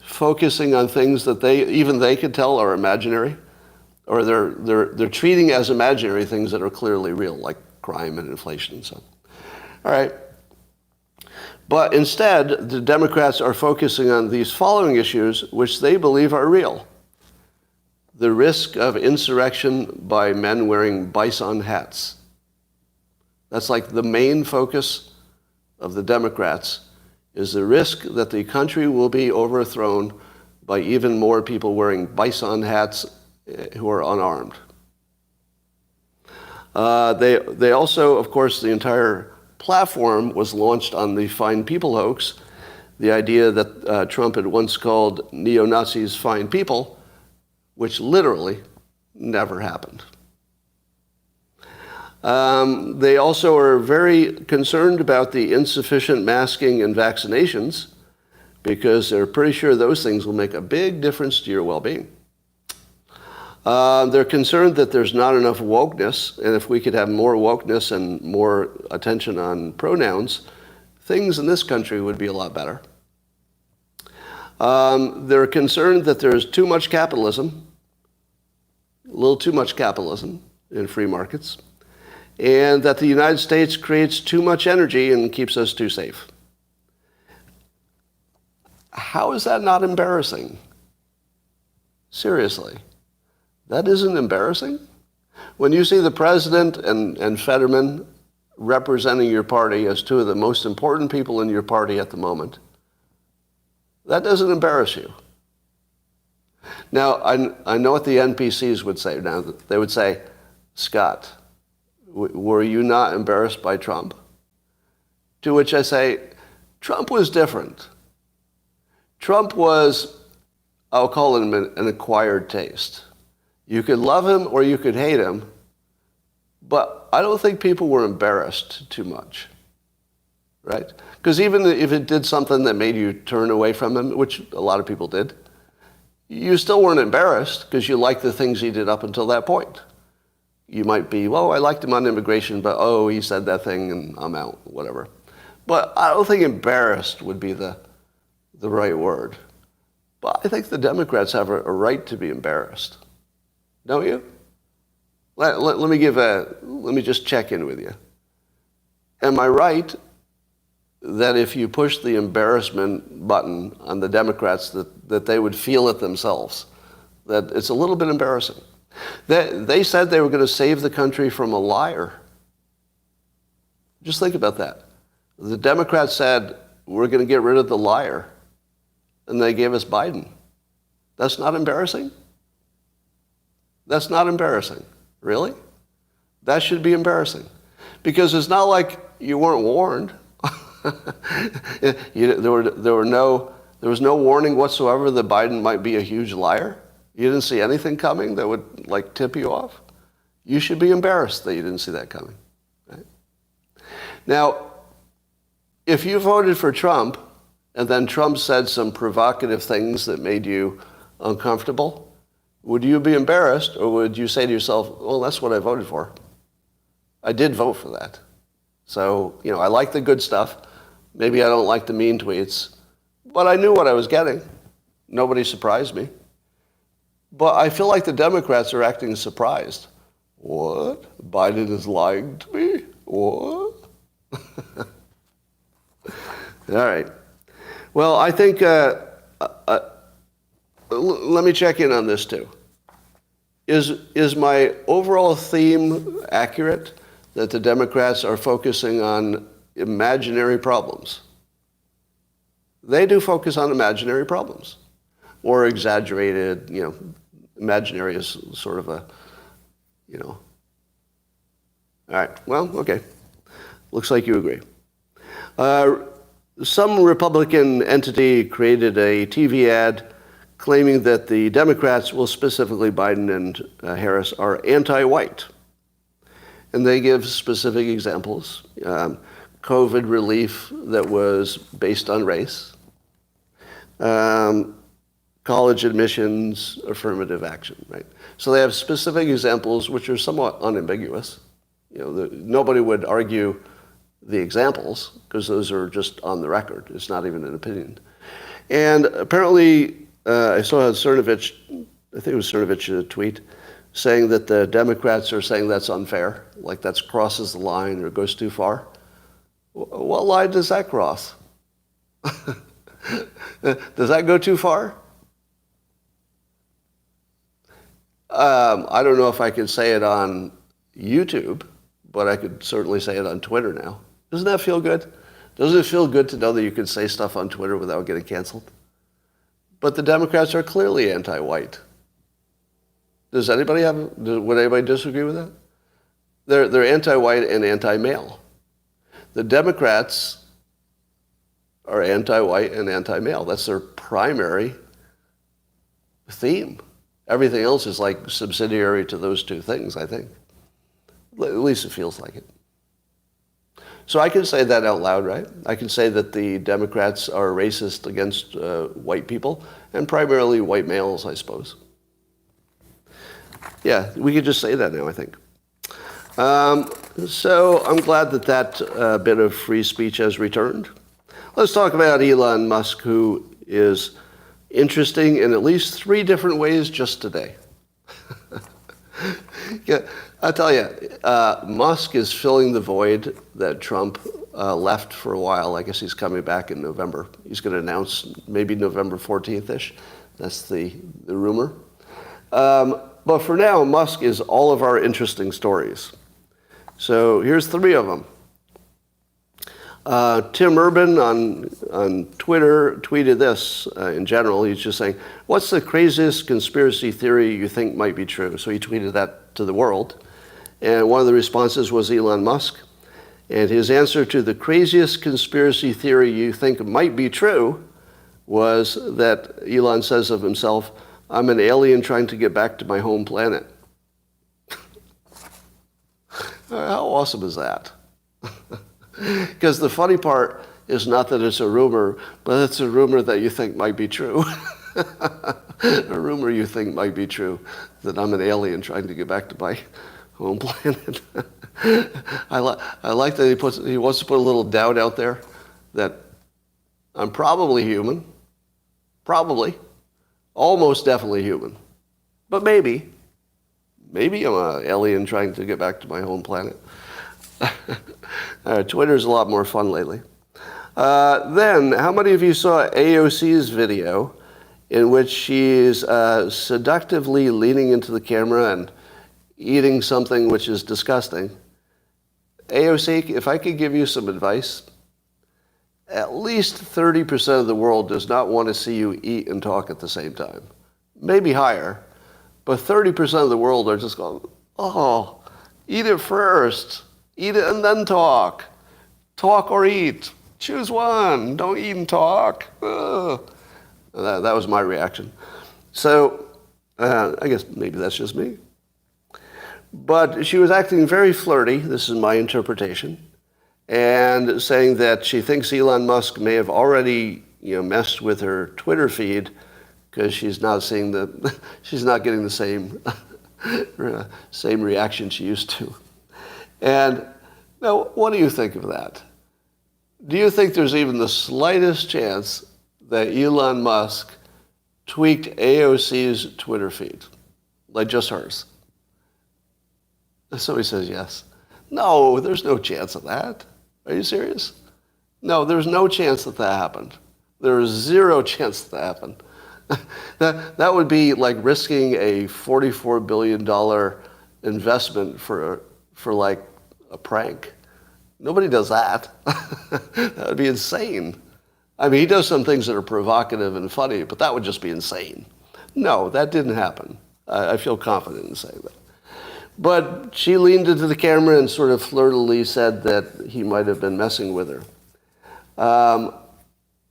focusing on things that even they could tell are imaginary? Or they're treating as imaginary things that are clearly real, like crime and inflation and so on. All right. But instead, the Democrats are focusing on these following issues, which they believe are real. The risk of insurrection by men wearing bison hats. That's like the main focus of the Democrats is the risk that the country will be overthrown by even more people wearing bison hats who are unarmed. They also, of course, the entire platform was launched on the fine people hoax, the idea that Trump had once called neo-Nazis fine people, which literally never happened. They also are very concerned about the insufficient masking and vaccinations because they're pretty sure those things will make a big difference to your well-being. They're concerned that there's not enough wokeness, and if we could have more wokeness and more attention on pronouns, things in this country would be a lot better. They're concerned that there's too much capitalism, a little too much capitalism in free markets, and that the United States creates too much energy and keeps us too safe. How is that not embarrassing? Seriously. That isn't embarrassing? When you see the president and Fetterman representing your party as two of the most important people in your party at the moment, that doesn't embarrass you. Now, I know what the NPCs would say now. They would say, Scott, were you not embarrassed by Trump? To which I say, Trump was different. Trump was, I'll call him an acquired taste. You could love him or you could hate him, but I don't think people were embarrassed too much, right? Because even if it did something that made you turn away from him, which a lot of people did, you still weren't embarrassed because you liked the things he did up until that point. You might be, well, I liked him on immigration, but oh, he said that thing and I'm out, whatever. But I don't think embarrassed would be the right word. But I think the Democrats have a right to be embarrassed. Don't you? Let me just check in with you. Am I right that if you push the embarrassment button on the Democrats, that they would feel it themselves, that it's a little bit embarrassing? They said they were going to save the country from a liar. Just think about that. The Democrats said, we're going to get rid of the liar, and they gave us Biden. That's not embarrassing? That's not embarrassing. Really? That should be embarrassing. Because it's not like you weren't warned. There was no warning whatsoever that Biden might be a huge liar. You didn't see anything coming that would tip you off. You should be embarrassed that you didn't see that coming. Right? Now, if you voted for Trump and then Trump said some provocative things that made you uncomfortable, would you be embarrassed, or would you say to yourself, well, that's what I voted for. I did vote for that. So, I like the good stuff. Maybe I don't like the mean tweets, but I knew what I was getting. Nobody surprised me. But I feel like the Democrats are acting surprised. What? Biden is lying to me? What? All right. Well, I think, let me check in on this too. Is my overall theme accurate, that the Democrats are focusing on imaginary problems? They do focus on imaginary problems, or exaggerated, imaginary is sort of a, All right, well, okay. Looks like you agree. Some Republican entity created a TV ad claiming that the Democrats, well, specifically Biden and Harris, are anti-white. And they give specific examples. COVID relief that was based on race. College admissions, affirmative action, right? So they have specific examples which are somewhat unambiguous. Nobody would argue the examples because those are just on the record. It's not even an opinion. And apparently, I saw Cernovich, I think it was Cernovich, a tweet saying that the Democrats are saying that's unfair, like that crosses the line or goes too far. What line does that cross? Does that go too far? I don't know if I can say it on YouTube, but I could certainly say it on Twitter now. Doesn't that feel good? Doesn't it feel good to know that you can say stuff on Twitter without getting canceled? But the Democrats are clearly anti-white. Would anybody disagree with that? They're anti-white and anti-male. The Democrats are anti-white and anti-male. That's their primary theme. Everything else is like subsidiary to those two things, I think. At least it feels like it. So I can say that out loud, right? I can say that the Democrats are racist against white people, and primarily white males, I suppose. Yeah, we could just say that now, I think. So I'm glad that bit of free speech has returned. Let's talk about Elon Musk, who is interesting in at least 3 different ways just today. Yeah, I'll tell you, Musk is filling the void that Trump left for a while. I guess he's coming back in November. He's going to announce maybe November 14th-ish. That's the rumor. But for now, Musk is all of our interesting stories. So here's 3 of them. Tim Urban on Twitter tweeted this in general. He's just saying, what's the craziest conspiracy theory you think might be true? So he tweeted that to the world. And one of the responses was Elon Musk. And his answer to the craziest conspiracy theory you think might be true was that Elon says of himself, I'm an alien trying to get back to my home planet. How awesome is that? Because the funny part is not that it's a rumor, but it's a rumor that you think might be true. A rumor you think might be true, that I'm an alien trying to get back to my home planet. I like that he wants to put a little doubt out there that I'm probably human. Probably. Almost definitely human. But maybe I'm an alien trying to get back to my home planet. Twitter's a lot more fun lately. Then, how many of you saw AOC's video in which she's seductively leaning into the camera and eating something which is disgusting? AOC, if I could give you some advice, at least 30% of the world does not want to see you eat and talk at the same time. Maybe higher, but 30% of the world are just going, oh, eat it first. Eat it and then talk. Talk or eat. Choose one. Don't eat and talk. Ugh. That was my reaction. So I guess maybe that's just me. But she was acting very flirty. This is my interpretation. And saying that she thinks Elon Musk may have already, messed with her Twitter feed because she's not getting the same reaction she used to. And now, what do you think of that? Do you think there's even the slightest chance that Elon Musk tweaked AOC's Twitter feed, like just hers? Somebody says yes. No, there's no chance of that. Are you serious? No, there's no chance that happened. There is zero chance that happened. That would be like risking a $44 billion investment for like a prank. Nobody does that. That would be insane. I mean, he does some things that are provocative and funny, but that would just be insane. No, that didn't happen. I feel confident in saying that. But she leaned into the camera and sort of flirtily said that he might have been messing with her.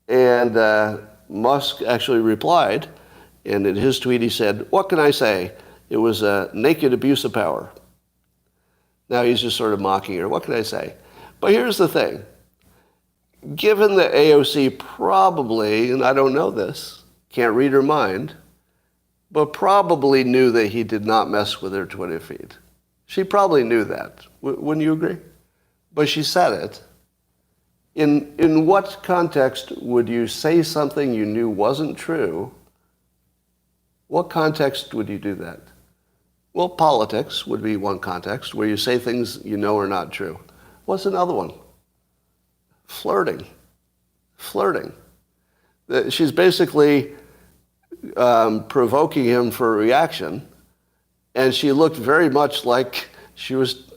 And Musk actually replied, and in his tweet he said, what can I say? It was a naked abuse of power. Now he's just sort of mocking her. What can I say? But here's the thing. Given that AOC probably, and I don't know this, can't read her mind, but probably knew that he did not mess with her Twitter feed. She probably knew that. Wouldn't you agree? But she said it. In what context would you say something you knew wasn't true? What context would you do that? Well, politics would be one context where you say things you know are not true. What's another one? Flirting. She's basically provoking him for a reaction, and she looked very much like she was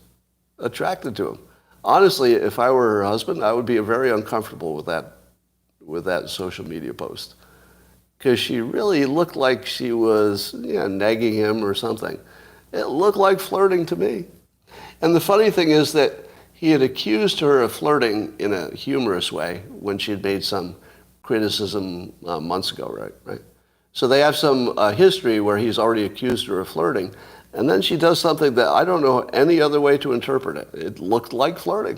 attracted to him. Honestly, if I were her husband, I would be very uncomfortable with that social media post, because she really looked like she was nagging him or something. It looked like flirting to me. And the funny thing is that he had accused her of flirting in a humorous way when she had made some criticism months ago, right? So they have some history where he's already accused her of flirting, and then she does something that I don't know any other way to interpret it. It looked like flirting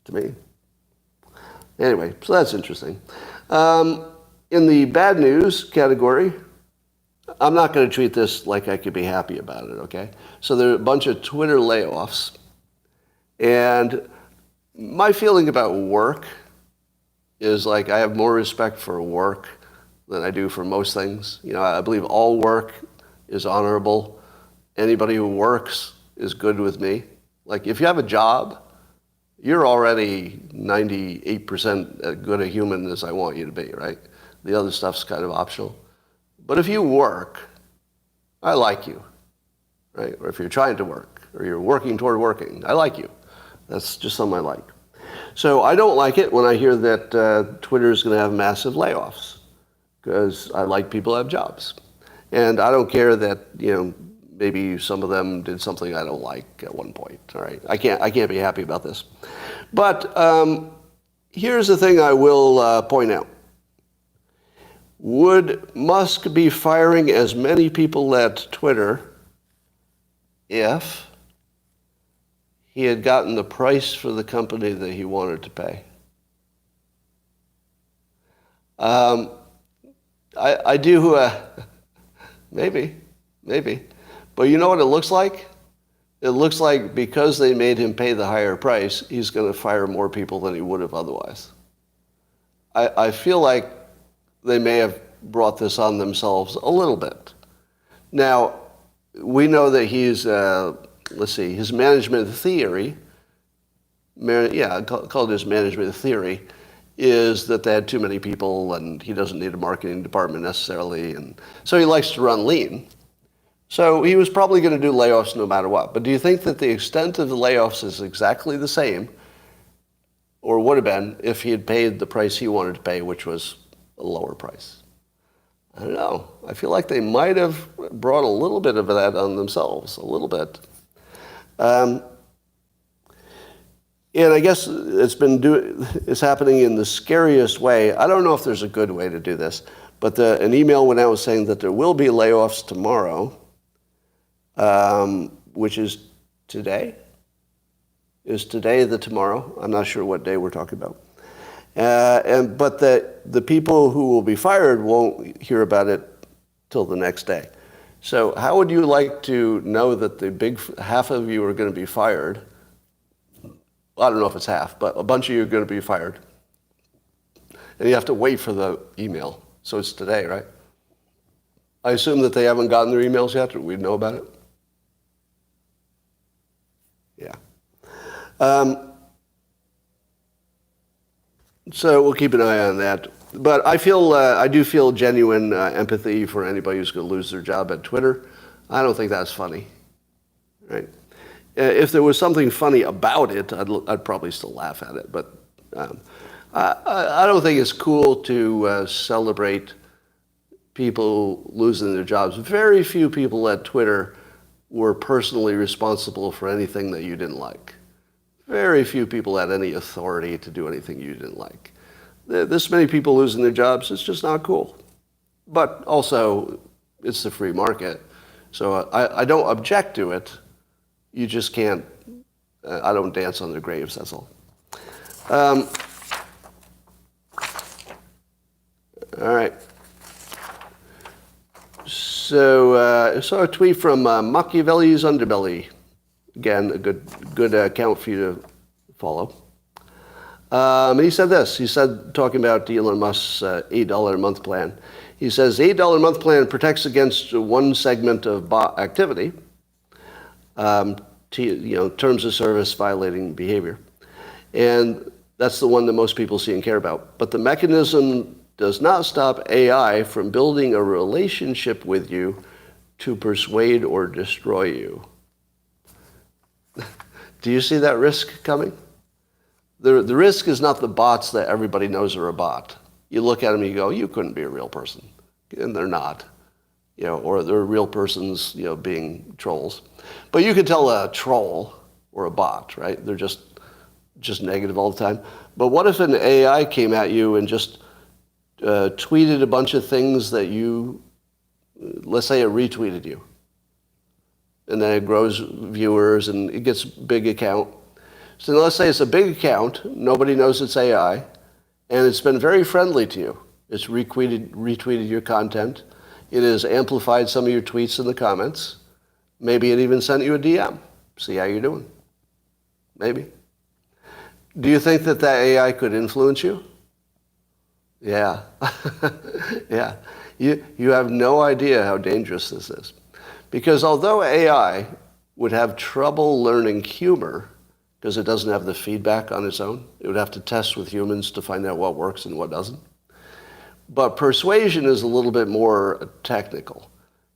to me. Anyway, so that's interesting. In the bad news category, I'm not going to treat this like I could be happy about it, okay? So there are a bunch of Twitter layoffs. And my feeling about work is like I have more respect for work than I do for most things. I believe all work is honorable. Anybody who works is good with me. Like if you have a job, you're already 98% as good a human as I want you to be, right? The other stuff's kind of optional. But if you work, I like you, right? Or if you're trying to work, or you're working toward working, I like you. That's just something I like. So I don't like it when I hear that Twitter is going to have massive layoffs, because I like people who have jobs. And I don't care that, maybe some of them did something I don't like at one point. All right, I can't be happy about this. But here's the thing I will point out. Would Musk be firing as many people at Twitter if he had gotten the price for the company that he wanted to pay? I do, maybe. But you know what it looks like? It looks like because they made him pay the higher price, he's going to fire more people than he would have otherwise. I feel like they may have brought this on themselves a little bit. Now, we know that he's, his management theory, called his management theory, is that they had too many people and he doesn't need a marketing department necessarily. And so he likes to run lean. So he was probably going to do layoffs no matter what. But do you think that the extent of the layoffs is exactly the same, or would have been, if he had paid the price he wanted to pay, which was a lower price? I don't know. I feel like they might have brought a little bit of that on themselves, a little bit. And I guess it's happening in the scariest way. I don't know if there's a good way to do this, but an email went out saying that there will be layoffs tomorrow, which is today. Is today the tomorrow? I'm not sure what day we're talking about. But the people who will be fired won't hear about it till the next day. So how would you like to know that the big half of you are going to be fired? I don't know if it's half, but a bunch of you are going to be fired. And you have to wait for the email. So it's today, right? I assume that they haven't gotten their emails yet, or we'd know about it. Yeah. So we'll keep an eye on that. But I do feel genuine empathy for anybody who's going to lose their job at Twitter. I don't think that's funny, right? If there was something funny about it, I'd probably still laugh at it. But I don't think it's cool to celebrate people losing their jobs. Very few people at Twitter were personally responsible for anything that you didn't like. Very few people had any authority to do anything you didn't like. This many people losing their jobs, it's just not cool. But also, it's the free market. So I don't object to it. You just can't, I don't dance on their graves, that's all. All right. So I saw a tweet from Machiavelli's Underbelly. Again, a good account for you to follow. And he said this. He said, talking about Elon Musk's $8 a month plan. He says, $8 a month plan protects against one segment of bot activity, terms of service violating behavior. And that's the one that most people see and care about. But the mechanism does not stop AI from building a relationship with you to persuade or destroy you. Do you see that risk coming? The risk is not the bots that everybody knows are a bot. You look at them and you go, you couldn't be a real person. And they're not. Or they're real persons, being trolls. But you can tell a troll or a bot, right? They're just negative all the time. But what if an AI came at you and just tweeted a bunch of things that let's say it retweeted you. And then it grows viewers and it gets big account. So let's say it's a big account, nobody knows it's AI, and it's been very friendly to you. It's retweeted your content. It has amplified some of your tweets in the comments. Maybe it even sent you a DM. See how you're doing. Maybe. Do you think that AI could influence you? Yeah. Yeah. You have no idea how dangerous this is. Because although AI would have trouble learning humor, because it doesn't have the feedback on its own, it would have to test with humans to find out what works and what doesn't. But persuasion is a little bit more technical,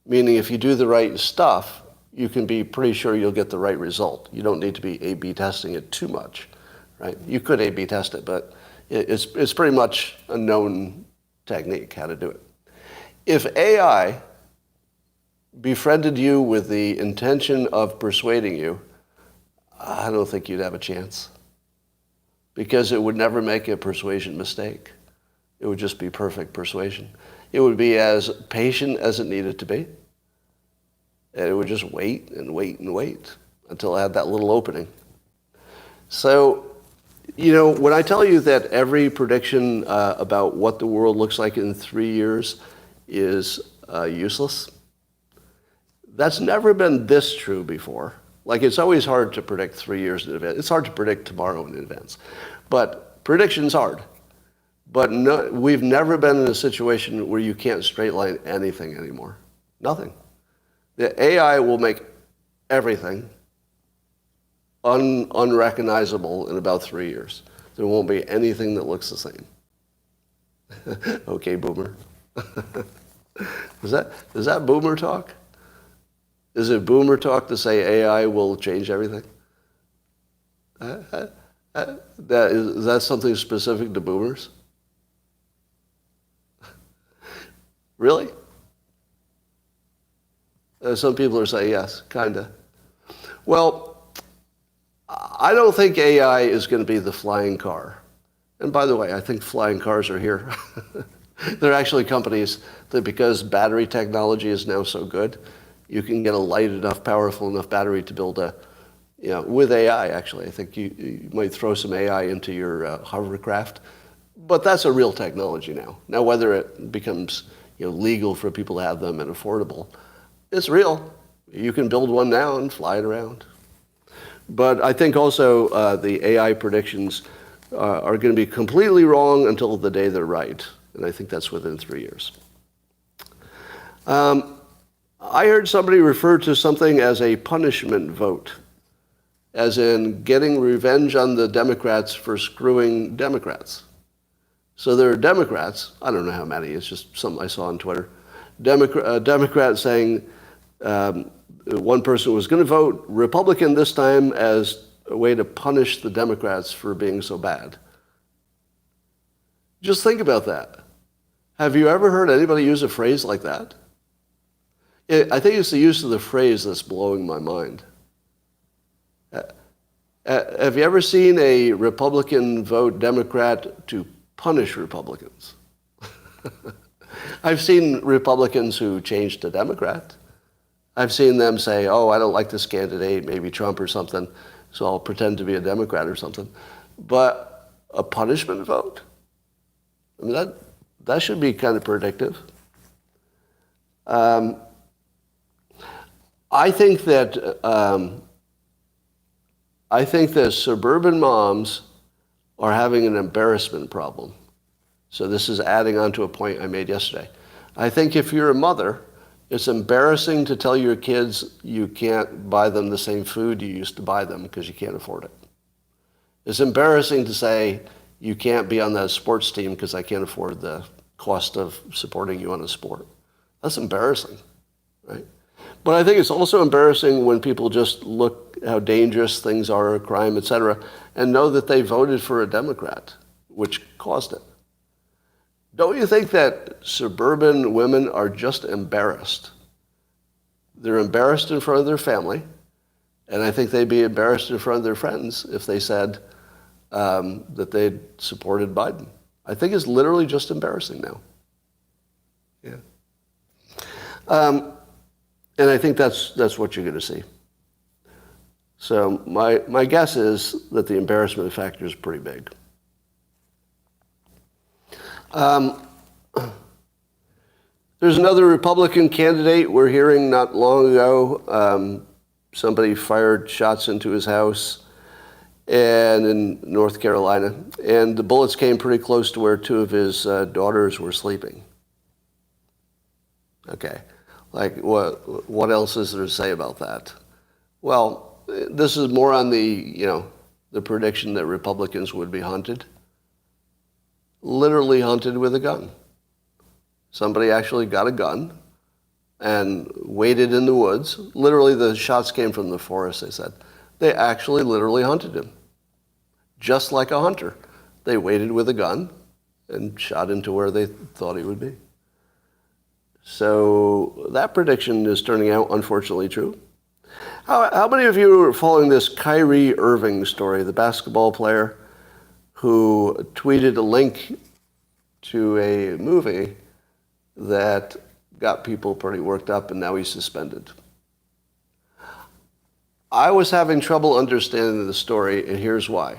meaning if you do the right stuff, you can be pretty sure you'll get the right result. You don't need to be A/B testing it too much. right? You could A/B test it, but it's pretty much a known technique how to do it. If AI befriended you with the intention of persuading you, I don't think you'd have a chance, because it would never make a persuasion mistake. It would just be perfect persuasion. It would be as patient as it needed to be, and it would just wait and wait and wait until it had that little opening. So, when I tell you that every prediction about what the world looks like in 3 years is useless, that's never been this true before. Like, it's always hard to predict 3 years in advance. It's hard to predict tomorrow in advance. But prediction's hard. But we've never been in a situation where you can't straight line anything anymore. Nothing. The AI will make everything unrecognizable in about 3 years. There won't be anything that looks the same. Okay, boomer. Is that boomer talk? Is it boomer talk to say AI will change everything? Is that something specific to boomers? Really? Some people are saying yes, kinda. Well, I don't think AI is going to be the flying car. And by the way, I think flying cars are here. There are actually companies that, because battery technology is now so good, you can get a light enough, powerful enough battery to build with AI, actually. I think you might throw some AI into your hovercraft. But that's a real technology now. Now, whether it becomes legal for people to have them and affordable, it's real. You can build one now and fly it around. But I think also the AI predictions are going to be completely wrong until the day they're right. And I think that's within 3 years. I heard somebody refer to something as a punishment vote, as in getting revenge on the Democrats for screwing Democrats. So there are Democrats, I don't know how many, it's just something I saw on Twitter, Democrats saying one person was going to vote Republican this time as a way to punish the Democrats for being so bad. Just think about that. Have you ever heard anybody use a phrase like that? I think it's the use of the phrase that's blowing my mind. Have you ever seen a Republican vote Democrat to punish Republicans? I've seen Republicans who changed to Democrat. I've seen them say, oh, I don't like this candidate, maybe Trump or something, so I'll pretend to be a Democrat or something. But a punishment vote? I mean, that should be kind of predictive. I think that suburban moms are having an embarrassment problem. So this is adding on to a point I made yesterday. I think if you're a mother, it's embarrassing to tell your kids you can't buy them the same food you used to buy them because you can't afford it. It's embarrassing to say you can't be on that sports team because I can't afford the cost of supporting you on a sport. That's embarrassing, right? But I think it's also embarrassing when people just look how dangerous things are, crime, etc., and know that they voted for a Democrat, which caused it. Don't you think that suburban women are just embarrassed? They're embarrassed in front of their family, and I think they'd be embarrassed in front of their friends if they said that they'd supported Biden. I think it's literally just embarrassing now. Yeah. And I think that's what you're going to see. So my guess is that the embarrassment factor is pretty big. There's another Republican candidate we're hearing not long ago. Somebody fired shots into his house and in North Carolina, and the bullets came pretty close to where two of his daughters were sleeping. Okay, like what else is there to say about that? Well, this is more on the prediction that Republicans would be hunted. Literally hunted with a gun. Somebody actually got a gun and waited in the woods. Literally, the shots came from the forest, they said. They actually literally hunted him. just like a hunter. They waited with a gun and shot into where they thought he would be. So that prediction is turning out, unfortunately, true. How many of you are following this Kyrie Irving story, the basketball player who tweeted a link to a movie that got people pretty worked up, and now he's suspended? I was having trouble understanding the story, and here's why.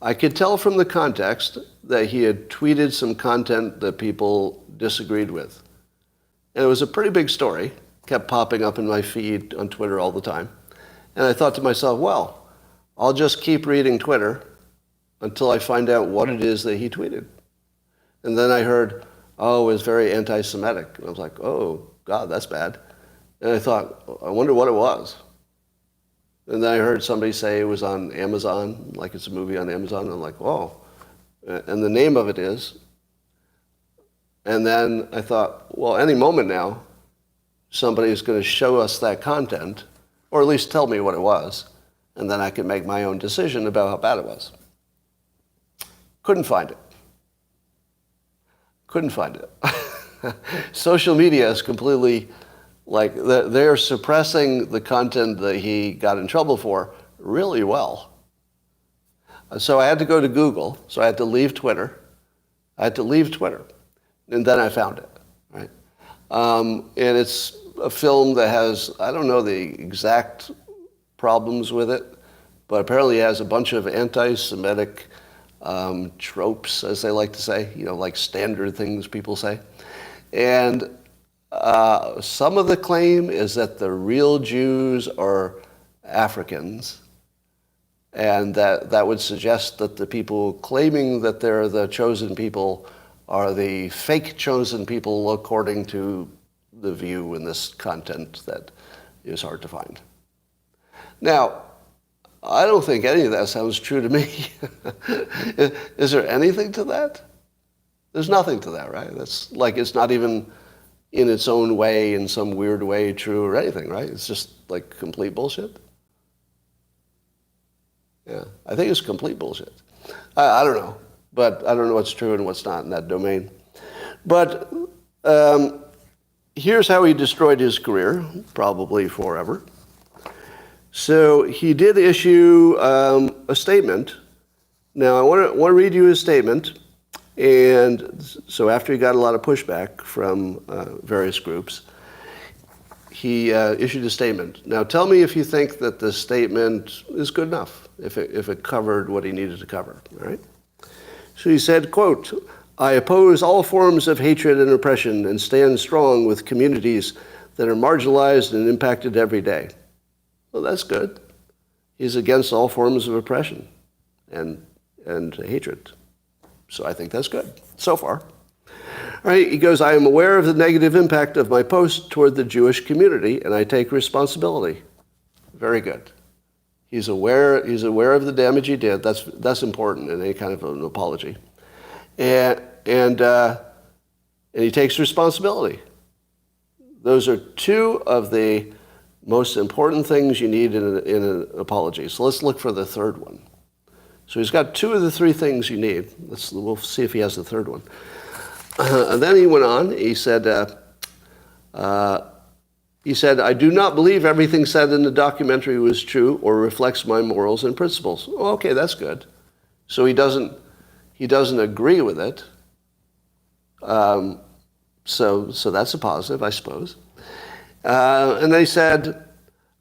I could tell from the context that he had tweeted some content that people disagreed with. And it was a pretty big story, kept popping up in my feed on Twitter all the time. And I thought to myself, well, I'll just keep reading Twitter until I find out what it is that he tweeted. And then I heard, oh, it was very anti-Semitic. And I was like, oh, God, that's bad. And I thought, I wonder what it was. And then I heard somebody say it was on Amazon, like it's a movie on Amazon. And I'm like, whoa. And the name of it is. And then I thought, well, any moment now, somebody is going to show us that content, or at least tell me what it was, and then I can make my own decision about how bad it was. Couldn't find it. Couldn't find it. Social media is completely, like, they're suppressing the content that he got in trouble for really well. So I had to go to Google, so I had to leave Twitter. And then I found it, right? And it's a film that has, I don't know the exact problems with it, but apparently it has a bunch of anti-Semitic tropes, as they like to say, like standard things people say. And some of the claim is that the real Jews are Africans, and that would suggest that the people claiming that they're the chosen people are the fake chosen people according to the view in this content that is hard to find. Now, I don't think any of that sounds true to me. Is there anything to that? There's nothing to that, right? That's like it's not even in its own way, in some weird way, true or anything, right? It's just like complete bullshit. Yeah, I think it's complete bullshit. I don't know. But I don't know what's true and what's not in that domain. But here's how he destroyed his career, probably forever. So he did issue a statement. Now I want to read you his statement. And so after he got a lot of pushback from various groups, he issued a statement. Now tell me if you think that the statement is good enough, if it covered what he needed to cover, all right? So he said, quote, I oppose all forms of hatred and oppression and stand strong with communities that are marginalized and impacted every day. Well, that's good. He's against all forms of oppression and hatred. So I think that's good, so far. All right, he goes, I am aware of the negative impact of my post toward the Jewish community, and I take responsibility. Very good. He's aware of the damage he did. That's important in any kind of an apology. And he takes responsibility. Those are two of the most important things you need in an apology. So let's look for the third one. So he's got two of the three things you need. We'll see if he has the third one. And then he went on. He said, I do not believe everything said in the documentary was true or reflects my morals and principles. Oh, okay, that's good. So he doesn't agree with it. So that's a positive, I suppose. And they said,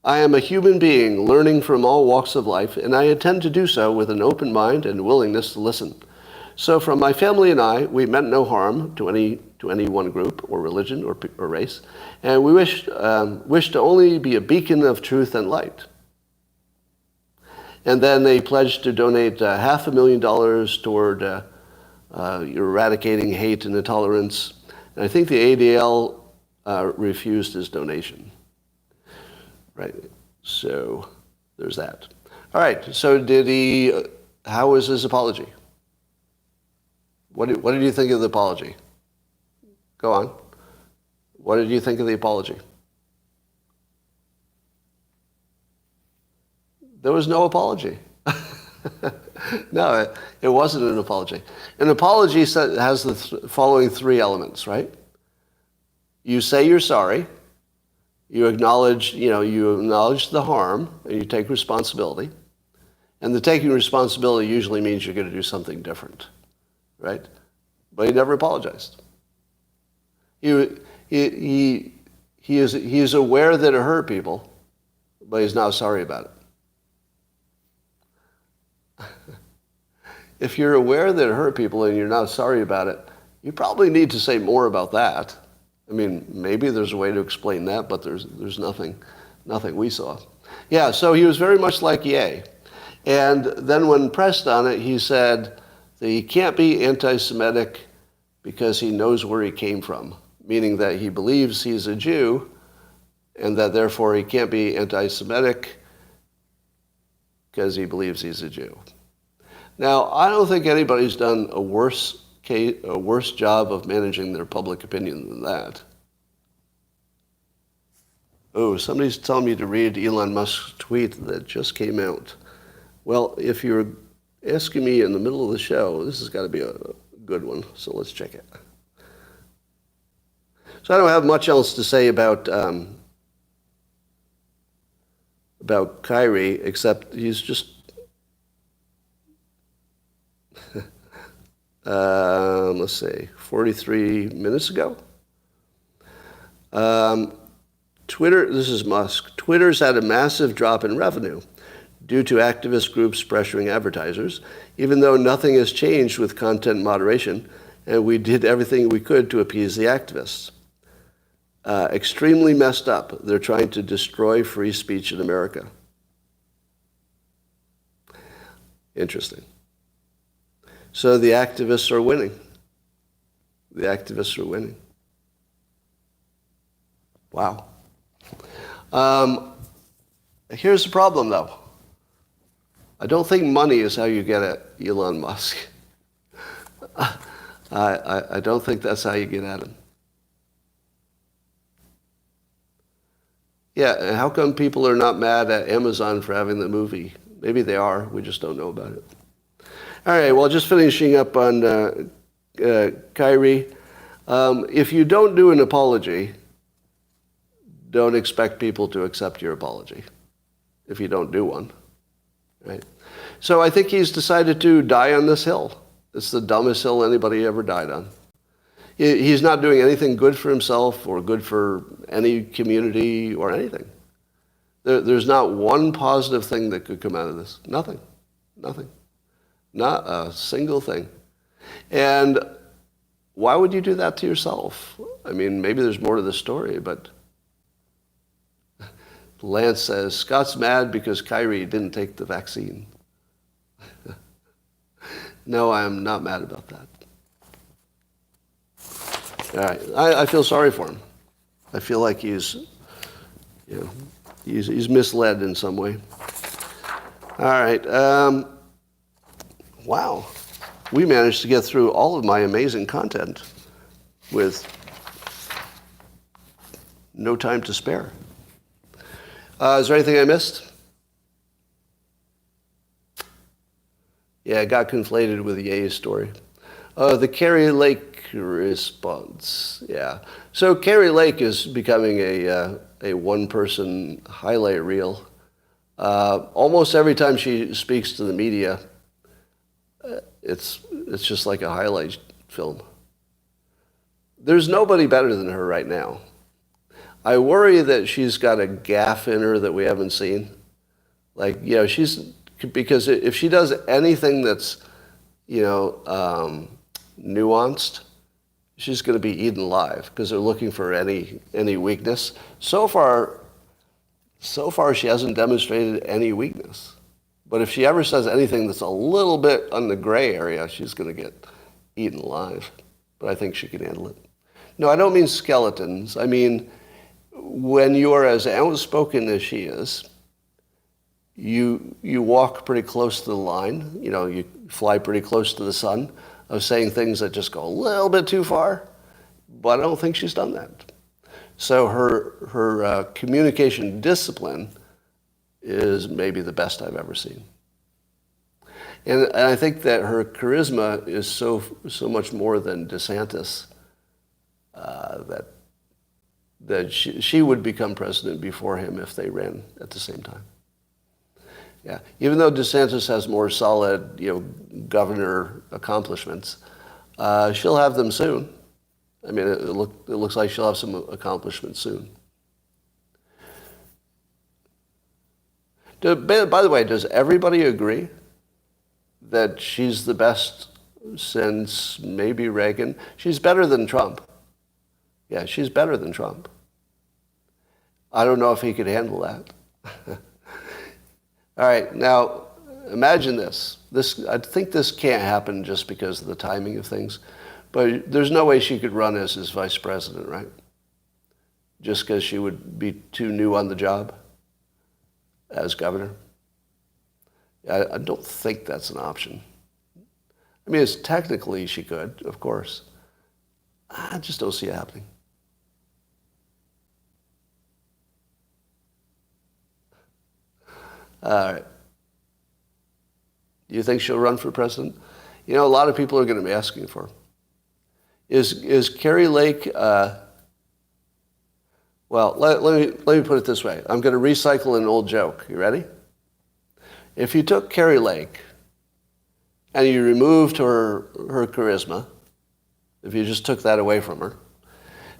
I am a human being learning from all walks of life, and I intend to do so with an open mind and willingness to listen. So from my family and I, we meant no harm to any one group or religion or race, and we wish to only be a beacon of truth and light. And then they pledged to donate $500,000 toward eradicating hate and intolerance. And I think the ADL refused his donation. Right. So there's that. All right. So how was his apology? What did you think of the apology? Go on. What did you think of the apology? There was no apology. No, it wasn't an apology. An apology has the following three elements, right? You say you're sorry. You acknowledge the harm, and you take responsibility. And the taking responsibility usually means you're going to do something different, right? But he never apologized. He is aware that it hurt people, but he's now sorry about it. If you're aware that it hurt people and you're not sorry about it, you probably need to say more about that. I mean, maybe there's a way to explain that, but there's nothing we saw. Yeah, so he was very much like Ye. And then when pressed on it, he said that he can't be anti-Semitic because he knows where he came from, meaning that he believes he's a Jew and that therefore he can't be anti-Semitic because he believes he's a Jew. Now, I don't think anybody's done a worse job of managing their public opinion than that. Oh, somebody's telling me to read Elon Musk's tweet that just came out. Well, if you're asking me in the middle of the show, this has got to be a good one, so let's check it. So I don't have much else to say about Kyrie, except he's just let's see, 43 minutes ago. Twitter, this is Musk, Twitter's had a massive drop in revenue due to activist groups pressuring advertisers, even though nothing has changed with content moderation, and we did everything we could to appease the activists. Extremely messed up. They're trying to destroy free speech in America. Interesting. So the activists are winning. The activists are winning. Wow. Here's the problem, though. I don't think money is how you get at Elon Musk. I don't think that's how you get at him. Yeah, how come people are not mad at Amazon for having the movie? Maybe they are. We just don't know about it. All right, well, just finishing up on Kyrie. If you don't do an apology, don't expect people to accept your apology if you don't do one, right? So I think he's decided to die on this hill. It's the dumbest hill anybody ever died on. He's not doing anything good for himself or good for any community or anything. There's not one positive thing that could come out of this. Nothing. Not a single thing. And why would you do that to yourself? I mean, maybe there's more to the story, but Lance says, Scott's mad because Kyrie didn't take the vaccine. No, I'm not mad about that. All right, I feel sorry for him. I feel like he's misled in some way. All right. Wow. We managed to get through all of my amazing content with no time to spare. Is there anything I missed? Yeah, it got conflated with Ye's story. The Kari Lake response. Yeah. So Kari Lake is becoming a one-person highlight reel. Almost every time she speaks to the media, it's just like a highlight film. There's nobody better than her right now. I worry that she's got a gaffe in her that we haven't seen. Like, because if she does anything that's, nuanced, she's going to be eaten alive because they're looking for any weakness. So far, she hasn't demonstrated any weakness. But if she ever says anything that's a little bit on the gray area, she's going to get eaten alive. But I think she can handle it. No, I don't mean skeletons. I mean, when you're as outspoken as she is, you walk pretty close to the line. You fly pretty close to the sun of saying things that just go a little bit too far. But I don't think she's done that. So her communication discipline is maybe the best I've ever seen. And I think that her charisma is so much more than DeSantis that she would become president before him if they ran at the same time. Yeah, even though DeSantis has more solid, governor accomplishments, she'll have them soon. I mean, it looks like she'll have some accomplishments soon. By the way, does everybody agree that she's the best since maybe Reagan? She's better than Trump. Yeah, she's better than Trump. I don't know if he could handle that. All right, now imagine this. I think this can't happen just because of the timing of things, but there's no way she could run as his vice president, right? Just because she would be too new on the job as governor. I don't think that's an option. I mean, technically she could, of course. I just don't see it happening. All right. Do you think she'll run for president? A lot of people are going to be asking for her. Is Kari Lake? Well, let me put it this way. I'm going to recycle an old joke. You ready? If you took Kari Lake and you removed her charisma, if you just took that away from her,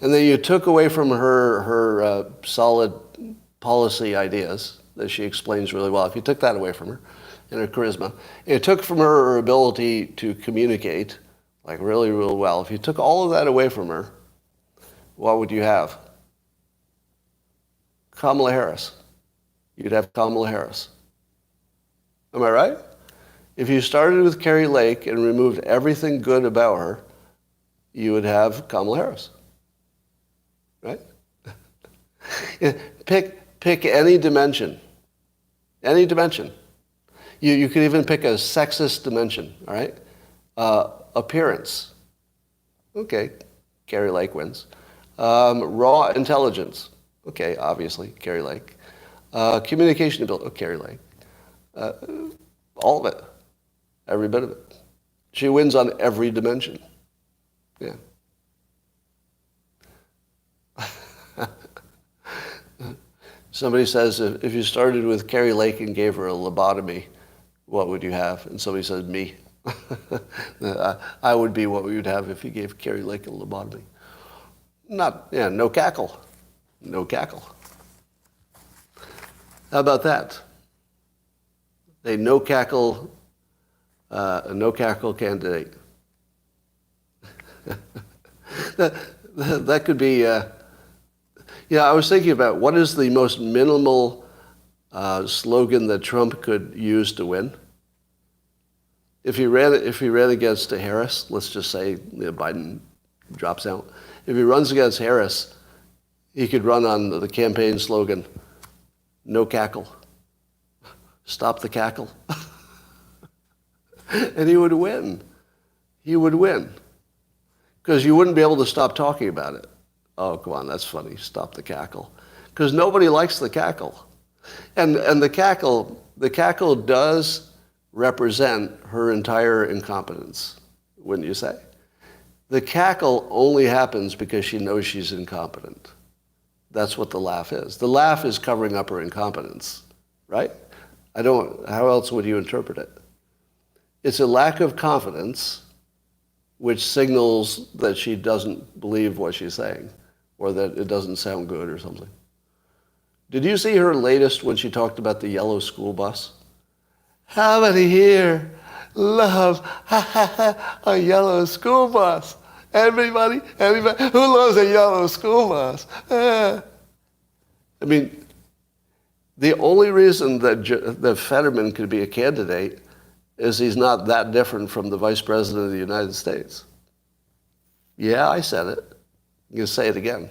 and then you took away from her solid policy ideas that she explains really well, if you took that away from her and her charisma, and you took from her ability to communicate like really, really well, if you took all of that away from her, what would you have? Kamala Harris. You'd have Kamala Harris. Am I right? If you started with Kari Lake and removed everything good about her, you would have Kamala Harris. Right? Pick any dimension. Any dimension. You could even pick a sexist dimension, all right? Appearance. Okay, Kari Lake wins. Raw intelligence. Okay, obviously, Kari Lake. Communication ability. Oh, Kari Lake. All of it. Every bit of it. She wins on every dimension. Yeah. Somebody says, if you started with Kari Lake and gave her a lobotomy, what would you have? And somebody says, me. I would be what we would have if you gave Kari Lake a lobotomy. No cackle. No cackle. How about that? A no cackle candidate. that could be. I was thinking about what is the most minimal slogan that Trump could use to win. If he ran against Harris, let's just say Biden drops out. If he runs against Harris, he could run on the campaign slogan, "No cackle, stop the cackle," and he would win. He would win because you wouldn't be able to stop talking about it. Oh, come on, that's funny. Stop the cackle, because nobody likes the cackle, and the cackle does represent her entire incompetence, wouldn't you say? The cackle only happens because she knows she's incompetent. That's what the laugh is. The laugh is covering up her incompetence, right? How else would you interpret it? It's a lack of confidence which signals that she doesn't believe what she's saying or that it doesn't sound good or something. Did you see her latest when she talked about the yellow school bus? How many here love a yellow school bus? Everybody who loves a yellow school bus? I mean, the only reason that Fetterman could be a candidate is he's not that different from the Vice President of the United States. Yeah, I said it. I'm going to say it again.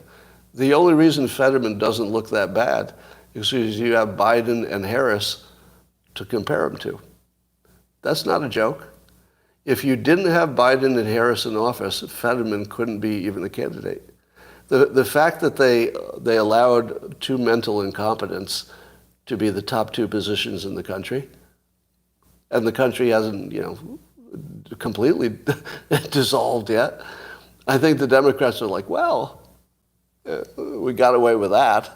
The only reason Fetterman doesn't look that bad is because you have Biden and Harris to compare him to. That's not a joke. If you didn't have Biden and Harris in office, Fetterman couldn't be even a candidate. The fact that they allowed two mental incompetents to be the top two positions in the country, and the country hasn't, completely dissolved yet. I think the Democrats are like, well, we got away with that.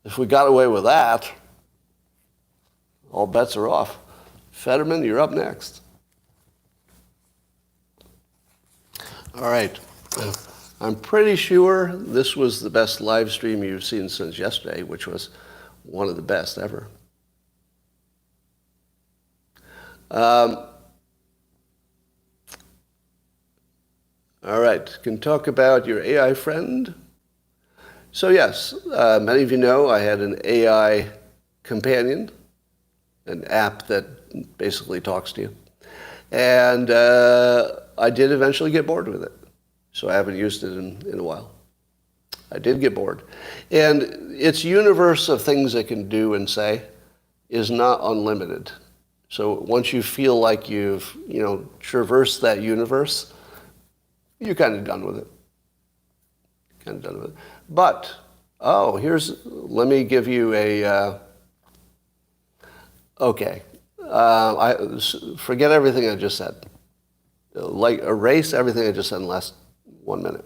If we got away with that, all bets are off. Fetterman, you're up next. All right. I'm pretty sure this was the best live stream you've seen since yesterday, which was one of the best ever. All right. Can talk about your AI friend. So yes, many of you know I had an AI companion, an app that basically talks to you. And I did eventually get bored with it. So I haven't used it in a while. I did get bored. And its universe of things it can do and say is not unlimited. So once you feel like you've, traversed that universe, you're kind of done with it. But, let me give you a, forget everything I just said. Erase everything I just said in the last 1 minute.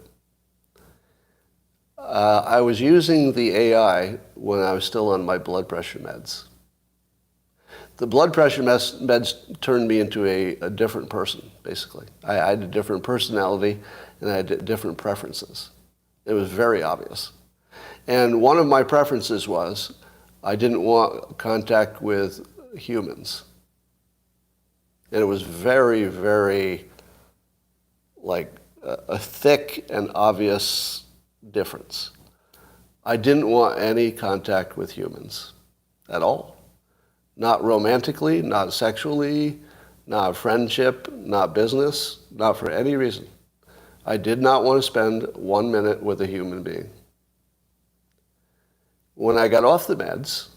I was using the AI when I was still on my blood pressure meds. The blood pressure meds turned me into a different person, basically. I had a different personality, and I had different preferences. It was very obvious. And one of my preferences was I didn't want contact with humans. And it was very, very, a thick and obvious difference. I didn't want any contact with humans at all. Not romantically, not sexually, not friendship, not business, not for any reason. I did not want to spend 1 minute with a human being. When I got off the meds,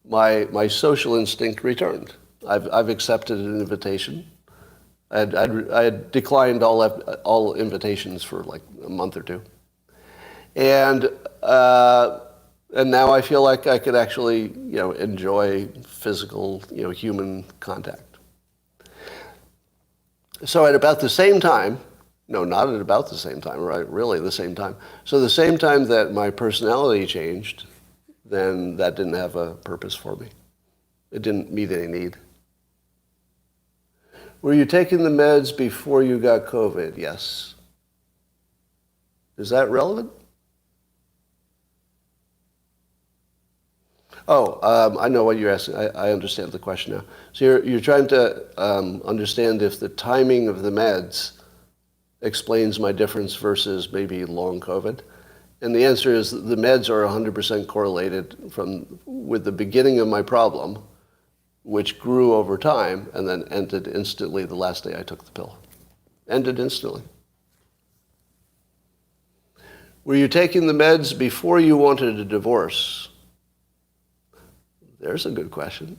my social instinct returned. I've accepted an invitation. I had declined all invitations for like a month or two. And now I feel like I could actually, enjoy physical, human contact. So at about the same time, no, not at about the same time, right? Really the same time. So the same time that my personality changed, then that didn't have a purpose for me. It didn't meet any need. Were you taking the meds before you got COVID? Yes. Is that relevant? I know what you're asking. I understand the question now. So you're trying to understand if the timing of the meds explains my difference versus maybe long COVID. And the answer is the meds are 100% correlated with the beginning of my problem, which grew over time and then ended instantly the last day I took the pill. Ended instantly. Were you taking the meds before you wanted a divorce? There's a good question.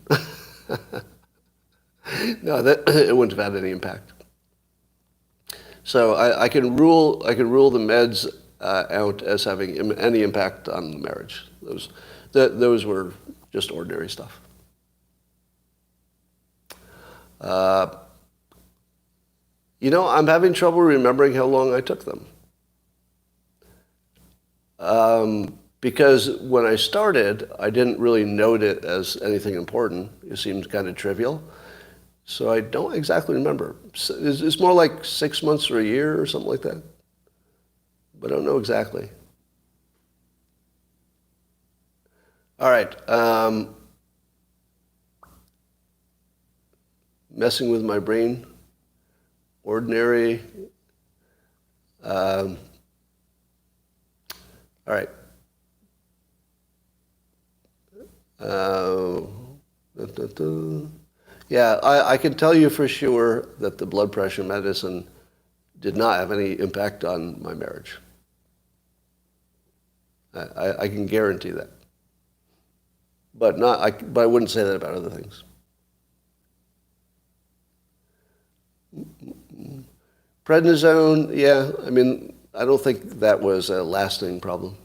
No, it wouldn't have had any impact. So I can rule the meds out as having any impact on the marriage. Those were just ordinary stuff. I'm having trouble remembering how long I took them. Because when I started, I didn't really note it as anything important. It seemed kind of trivial. So I don't exactly remember. It's more like 6 months or a year or something like that. But I don't know exactly. All right. Messing with my brain. Ordinary. All right. Yeah, I can tell you for sure that the blood pressure medicine did not have any impact on my marriage. I can guarantee that. But I wouldn't say that about other things. Prednisone, yeah, I don't think that was a lasting problem.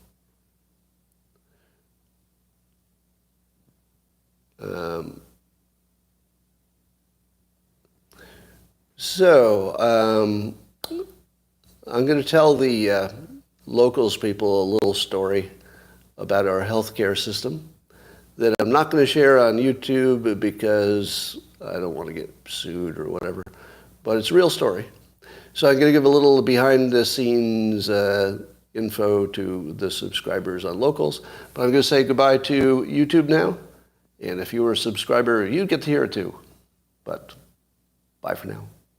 So, I'm going to tell the locals people a little story about our healthcare system that I'm not going to share on YouTube because I don't want to get sued or whatever, but it's a real story. So I'm going to give a little behind-the-scenes info to the subscribers on locals, but I'm going to say goodbye to YouTube now, and if you were a subscriber, you get to hear it too, but bye for now.